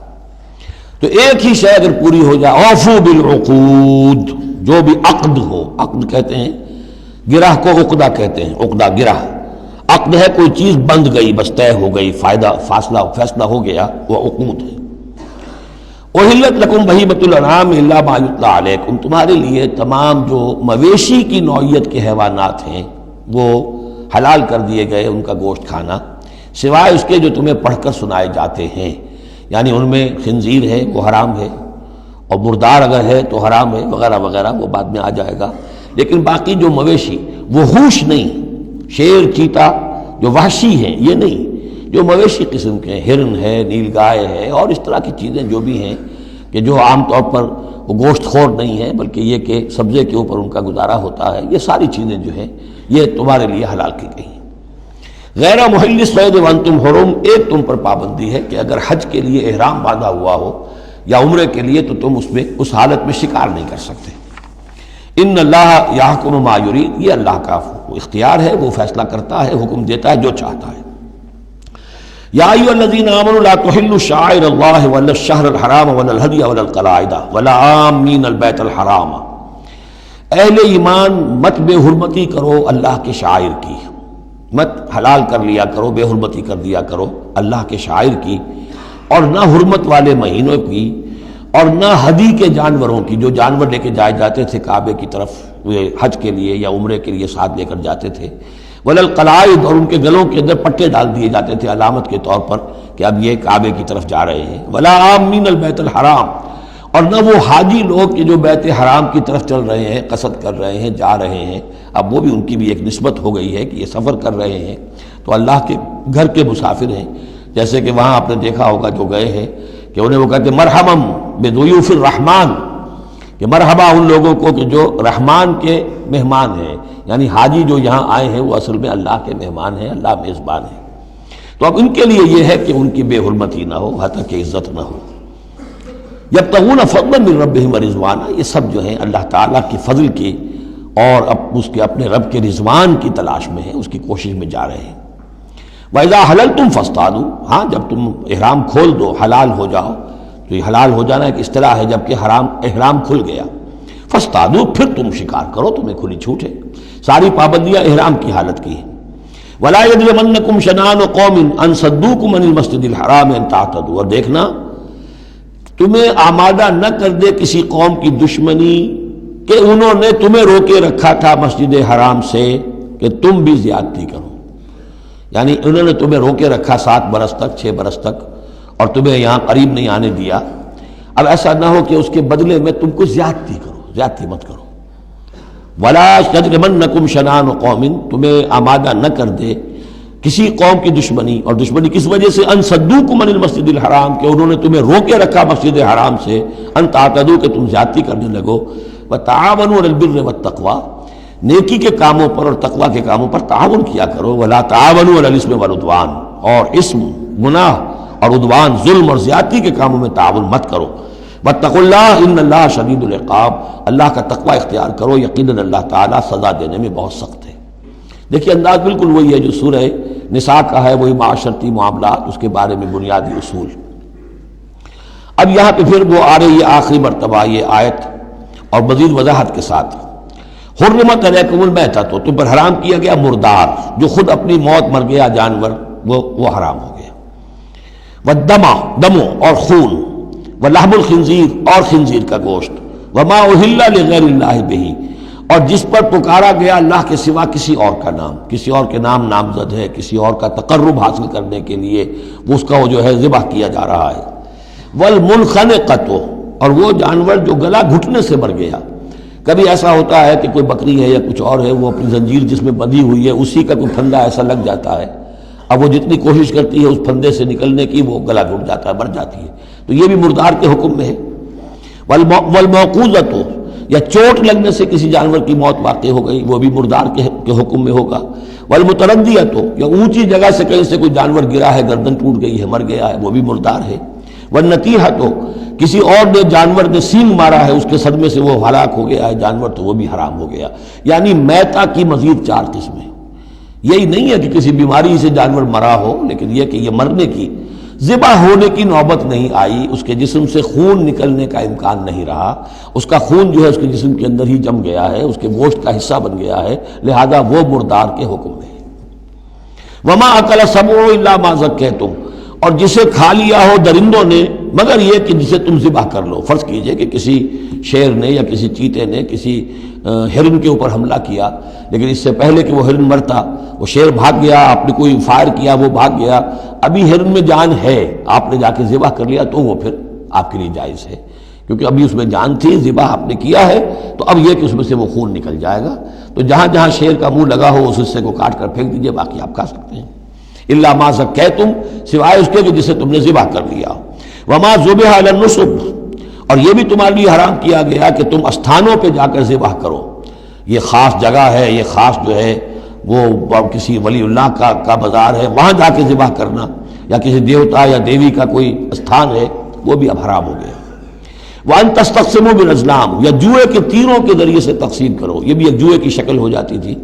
تو ایک ہی شے اگر پوری ہو جائے، اوفوا بالعقود، جو بھی عقد ہو. عقد کہتے ہیں گرہ کو، عقدہ کہتے ہیں، عقدہ گرہ. عقد ہے کوئی چیز بند گئی، بس طے ہو گئی، فیصلہ ہو گیا، وہ عقود ہے. احلت لکم بہیمۃ الانعام الا ما یتلی علیکم. تمہارے لیے تمام جو مویشی کی نوعیت کے حیوانات ہیں وہ حلال کر دیے گئے، ان کا گوشت کھانا، سوائے اس کے جو تمہیں پڑھ کر سنائے جاتے ہیں. یعنی ان میں خنزیر ہے وہ حرام ہے، اور مردار اگر ہے تو حرام ہے، وغیرہ وغیرہ، وہ بعد میں آ جائے گا. لیکن باقی جو مویشی وہ ہوش نہیں، شیر چیتا جو وحشی ہیں یہ نہیں، جو مویشی قسم کے ہیں، ہرن ہے، نیل گائے ہے، اور اس طرح کی چیزیں جو بھی ہیں کہ جو عام طور پر وہ گوشت خور نہیں ہے بلکہ یہ کہ سبزے کے اوپر ان کا گزارا ہوتا ہے، یہ ساری چیزیں جو ہیں یہ تمہارے لیے حلال کی گئی. غیر محل الصید وانتم حرم. ایک تم پر پابندی ہے کہ اگر حج کے لیے احرام باندھا ہوا ہو یا عمرے کے لیے تو تم اس حالت میں شکار نہیں کر سکتے. ان اللہ یحکم ما یرید. یہ اللہ کا اختیار ہے، وہ فیصلہ کرتا ہے، حکم دیتا ہے جو چاہتا ہے. یا ایھا الذین آمنوا لا تحلوا شعائر اللہ ولا الشہر الحرام ولا الہدی ولا القلائد ولا عامین البیت الحرام. اہل ایمان مت بے حرمتی کرو اللہ کے شعائر کی، مت حلال کر لیا کرو، بے حرمتی کر دیا کرو اللہ کے شعائر کی، اور نہ حرمت والے مہینوں کی، اور نہ ہدی کے جانوروں کی، جو جانور لے کے جائے جاتے تھے کعبے کی طرف حج کے لیے یا عمرے کے لیے ساتھ لے کر جاتے تھے. ولا القلائد. اور ان کے گلوں کے اندر پٹے ڈال دیے جاتے تھے علامت کے طور پر کہ اب یہ کعبے کی طرف جا رہے ہیں. ولا عامین البیت الحرام. اور نہ وہ حاجی لوگ کہ جو بیت حرام کی طرف چل رہے ہیں، قصد کر رہے ہیں، جا رہے ہیں. اب وہ بھی ان کی بھی ایک نسبت ہو گئی ہے کہ یہ سفر کر رہے ہیں تو اللہ کے گھر کے مسافر ہیں. جیسے کہ وہاں آپ نے دیکھا ہوگا جو گئے ہیں کہ انہیں وہ کہتے ہیں مرحبا بضیوف الرحمن، کہ مرحبا ان لوگوں کو کہ جو رحمان کے مہمان ہیں. یعنی حاجی جو یہاں آئے ہیں وہ اصل میں اللہ کے مہمان ہیں، اللہ میزبان ہے. تو اب ان کے لیے یہ ہے کہ ان کی بے حرمتی نہ ہو، حتیٰ کہ عزت نہ ہو. یبتغون فضلا من ربہم ورضوانا. یہ سب جو ہیں اللہ تعالیٰ کی فضل کی اور اس کے اپنے رب کے رضوان کی تلاش میں ہیں، اس کی کوشش میں جا رہے ہیں. وَإِذَا حَلَلْتُمْ فَاصْطَادُوا. ہاں جب تم احرام کھول دو، حلال ہو جاؤ. تو یہ حلال ہو جانا ایک اصطلاح ہے جب کہ احرام کھل گیا. فَاصْطَادُوا. پھر تم شکار کرو، تمہیں کھلی چھوٹ ہے. ساری پابندیاں احرام کی حالت کی ہیں. وَلَا يَجْرِمَنَّكُمْ شَنَآنُ قَوْمٍ أَن صَدُّوكُمْ عَنِ الْمَسْجِدِ الْحَرَامِ أَن تَعْتَدُوا. اور دیکھنا تمہیں آمادہ نہ کر دے کسی قوم کی دشمنی کہ انہوں نے تمہیں روکے رکھا تھا مسجد حرام سے کہ تم بھی زیادتی کرو. یعنی انہوں نے تمہیں روکے رکھا 7 برس تک، 6 برس تک، اور تمہیں یہاں قریب نہیں آنے دیا. اب ایسا نہ ہو کہ اس کے بدلے میں تم کو زیادتی کرو، زیادتی مت کرو۔ ولا یجرمنکم شنآن قوم، تمہیں آمادہ نہ کر دے کسی قوم کی دشمنی، اور دشمنی کس وجہ سے؟ ان صدوکم عن المسجد الحرام، کہ انہوں نے تمہیں روکے رکھا مسجد حرام سے، ان تعتدوا، کہ تم زیادتی کرنے لگو، وتعاونوا علی البر والتقوی، نیکی کے کاموں پر اور تقوی کے کاموں پر تعاون کیا کرو، ولا تعاونوا علی الاثم والعدوان، اور اسم، گناہ اور عدوان، ظلم اور زیادتی کے کاموں میں تعاون مت کرو، واتقوا اللہ ان اللہ شدید العقاب، اللہ کا تقوی اختیار کرو، یقیناً اللہ تعالیٰ سزا دینے میں بہت سخت ہے۔ دیکھیے انداز بالکل وہی ہے جو سورہ نساء کا ہے، وہی معاشرتی معاملات، اس کے بارے میں بنیادی اصول۔ اب یہاں پہ پھر وہ آ رہی ہے آخری مرتبہ یہ آیت، اور مزید وضاحت کے ساتھ، حرمت علیکم المیتۃ، تم پر حرام کیا گیا مردار، جو خود اپنی موت مر گیا جانور، وہ حرام ہو گیا، والدم، دم اور خون، ولحم الخنزیر، اور خنزیر کا گوشت، وما اہل لغیر اللہ بہ، اور جس پر پکارا گیا اللہ کے سوا کسی اور کا نام، کسی اور کے نام نامزد ہے، کسی اور کا تقرب حاصل کرنے کے لیے وہ اس کا وہ جو ہے ذبح کیا جا رہا ہے، والمنخنقۃ، اور وہ جانور جو گلا گھٹنے سے مر گیا۔ کبھی ایسا ہوتا ہے کہ کوئی بکری ہے یا کچھ اور ہے، وہ اپنی زنجیر جس میں بندھی ہوئی ہے اسی کا کوئی پھندا ایسا لگ جاتا ہے، اب وہ جتنی کوشش کرتی ہے اس پھندے سے نکلنے کی، وہ گلا گھٹ جاتا ہے، مر جاتی ہے، تو یہ بھی مردار کے حکم میں ہے۔ والموقوذۃ، یا چوٹ لگنے سے کسی جانور کی موت واقع ہو گئی، وہ بھی مردار کے حکم میں ہوگا۔ والمتردیۃ، یا اونچی جگہ سے کہیں سے کوئی جانور گرا ہے، گردن ٹوٹ گئی ہے، مر گیا ہے، وہ بھی مردار ہے۔ والنطیحۃ، کسی اور نے جانور نے سینگ مارا ہے، اس کے صدمے سے وہ ہلاک ہو گیا ہے جانور، تو وہ بھی حرام ہو گیا۔ یعنی میتہ کی مزید 4 قسمیں، یہی نہیں ہے کہ کسی بیماری سے جانور مرا ہو، لیکن یہ کہ یہ مرنے کی، ذبح ہونے کی نوبت نہیں آئی، اس کے جسم سے خون نکلنے کا امکان نہیں رہا، اس کا خون جو ہے اس کے جسم کے اندر ہی جم گیا ہے، اس کے گوشت کا حصہ بن گیا ہے، لہذا وہ مردار کے حکم میں ہے۔ وما اکل السبع الا ما ذکیتم، اور جسے کھا لیا ہو درندوں نے مگر یہ کہ جسے تم ذبح کر لو۔ فرض کیجئے کہ کسی شیر نے یا کسی چیتے نے کسی ہرن کے اوپر حملہ کیا، لیکن اس سے پہلے کہ وہ ہرن مرتا وہ شیر بھاگ گیا، آپ نے کوئی فائر کیا وہ بھاگ گیا، ابھی ہرن میں جان ہے، آپ نے جا کے ذبح کر لیا، تو وہ پھر آپ کے لیے جائز ہے، کیونکہ ابھی اس میں جان تھی، ذبح آپ نے کیا ہے، تو اب یہ کہ اس میں سے وہ خون نکل جائے گا، تو جہاں جہاں شیر کا منہ لگا ہو اس حصے کو کاٹ کر پھینک دیجئے، باقی آپ کھا سکتے ہیں۔ الا ما ذکیتم، سوائے اس کے کہ جسے تم نے ذبح کر لیا۔ وما ذبح علی النصب، اور یہ بھی تمہارے لیے حرام کیا گیا کہ تم استھانوں پہ جا کر ذبح کرو، یہ خاص جگہ ہے، یہ خاص جو ہے وہ کسی ولی اللہ کا بازار ہے، وہاں جا کے ذبح کرنا، یا کسی دیوتا یا دیوی کا کوئی استھان ہے، وہ بھی اب حرام ہو گیا۔ وَأَن تَسْتَقْسِمُوا بِالْأَزْلَامِ، یا جوئے کے تیروں کے ذریعے سے تقسیم کرو، یہ بھی ایک جوئے کی شکل ہو جاتی تھی،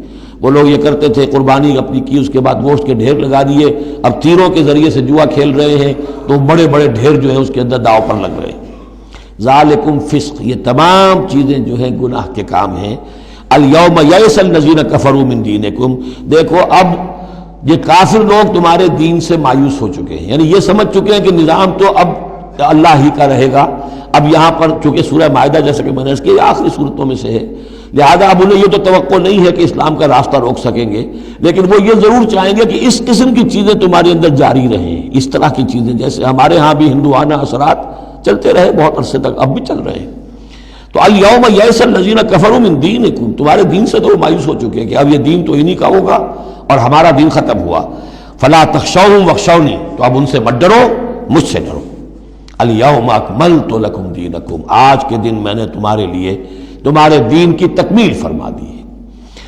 وہ لوگ یہ کرتے تھے، قربانی اپنی کی، اس کے بعد گوشت کے ڈھیر لگا دیے، اب تیروں کے ذریعے سے جوا کھیل رہے ہیں، تو بڑے بڑے ڈھیر جو ہیں اس کے اندر داؤ پر لگ رہے ہیں۔ ذالکم فسق، یہ تمام چیزیں جو ہیں گناہ کے کام ہیں۔ الیوم یئس الذین کفروا من دینکم، دیکھو اب یہ کافر لوگ تمہارے دین سے مایوس ہو چکے ہیں، یعنی یہ سمجھ چکے ہیں کہ نظام تو اب اللہ ہی کا رہے گا۔ اب یہاں پر چونکہ سورہ مائدہ جیسا کہ میں نے اس کی آخری صورتوں میں سے ہے، لہذا اب انہیں یہ تو توقع نہیں ہے کہ اسلام کا راستہ روک سکیں گے، لیکن وہ یہ ضرور چاہیں گے کہ اس قسم کی چیزیں تمہارے اندر جاری رہیں، اس طرح کی چیزیں جیسے ہمارے ہاں بھی ہندوانہ اثرات چلتے رہے بہت عرصے تک، اب بھی چل رہے ہیں۔ تو الیوم یئس الذین کفروا من دینکم، تمہارے دین سے تو وہ مایوس ہو چکے ہیں کہ اب یہ دین تو انہی کا ہوگا اور ہمارا دین ختم ہوا۔ فلا تخشوہم واخشونی، تو اب ان سے مت ڈرو، مجھ سے ڈرو۔ الیوم اکملت لکم دینکم، آج کے دن میں نے تمہارے لیے تمہارے دین کی تکمیل فرما دی ہے۔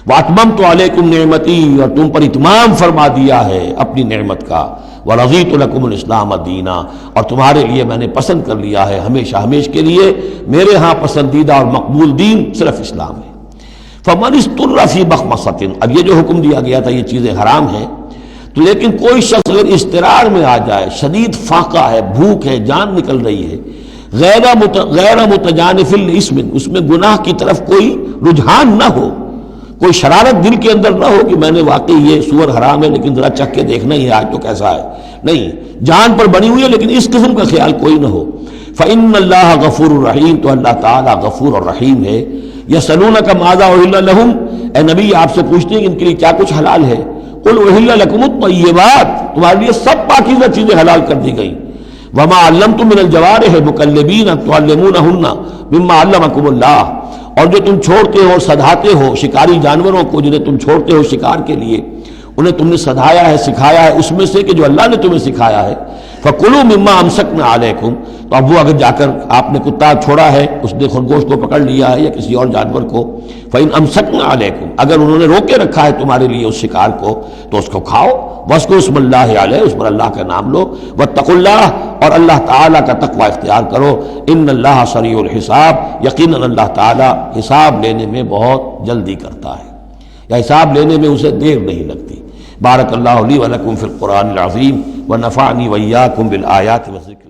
واتممت علیکم نعمتی، اور تم پر اتمام فرما دیا ہے اپنی نعمت کا۔ ورضیت لکم الاسلام دینا، اور تمہارے لیے میں نے پسند کر لیا ہے ہمیشہ ہمیشہ کے لیے میرے ہاں پسندیدہ اور مقبول دین صرف اسلام ہے۔ فمن اضطر فی مخمصۃ، اب یہ جو حکم دیا گیا تھا یہ چیزیں حرام ہیں، تو لیکن کوئی شخص اگر اضطرار میں آ جائے، شدید فاقہ ہے، بھوک ہے، جان نکل رہی ہے، غیر متجانف لاسم، اس میں گناہ کی طرف کوئی رجحان نہ ہو، کوئی شرارت دل کے اندر نہ ہو کہ میں نے واقعی یہ سور حرام ہے لیکن ذرا چکھ کے دیکھنا ہی ہے آج تو کیسا ہے، نہیں، جان پر بنی ہوئی ہے لیکن اس قسم کا خیال کوئی نہ ہو۔ فإن اللہ غفور الرحیم، تو اللہ تعالیٰ غفور اور رحیم ہے۔ یسألونک ماذا أحل لهم، اے نبی آپ سے پوچھتے ہیں کہ ان کے لیے کیا کچھ حلال ہے۔ قل أحل لكم الطیبات، تمہارے لیے سب پاکیزہ چیزیں حلال کر دی گئیں۔ وما علمتم من الجوارح مکلبین تعلمونہن مما علمکم اللہ، اور جو تم چھوڑتے ہو سدھاتے ہو شکاری جانوروں کو، جنہیں تم چھوڑتے ہو شکار کے لیے، انہیں تم نے سدھایا ہے سکھایا ہے اس میں سے کہ جو اللہ نے تمہیں سکھایا ہے۔ فَكُلُوا مِمَّا أَمْسَكْنَا عَلَيْكُمْ، تو اب وہ اگر جا کر آپ نے کتا چھوڑا ہے، اس نے خرگوش کو پکڑ لیا ہے یا کسی اور جانور کو، فَإِنْ أَمْسَكْنَا عَلَيْكُمْ، اگر انہوں نے روکے رکھا ہے تمہارے لیے اس شکار کو تو اس کو کھاؤ، وَاذْكُرُوا اسْمَ اللَّهِ عَلَيْهِ، اس پر اللہ کا نام لو، وَاتَّقُوا اللَّهَ، اور اللہ تعالیٰ کا تقوی اختیار کرو، إِنَّ اللَّهَ سَرِيعُ الْحِسَابِ، یقیناً اللہ تعالیٰ حساب لینے میں بہت جلدی کرتا ہے، یا حساب لینے میں اسے دیر نہیں لگتی۔ بارک اللہ لی ولکم فی القرآن العظیم ونفعنی وإیاکم بالآیات والذکر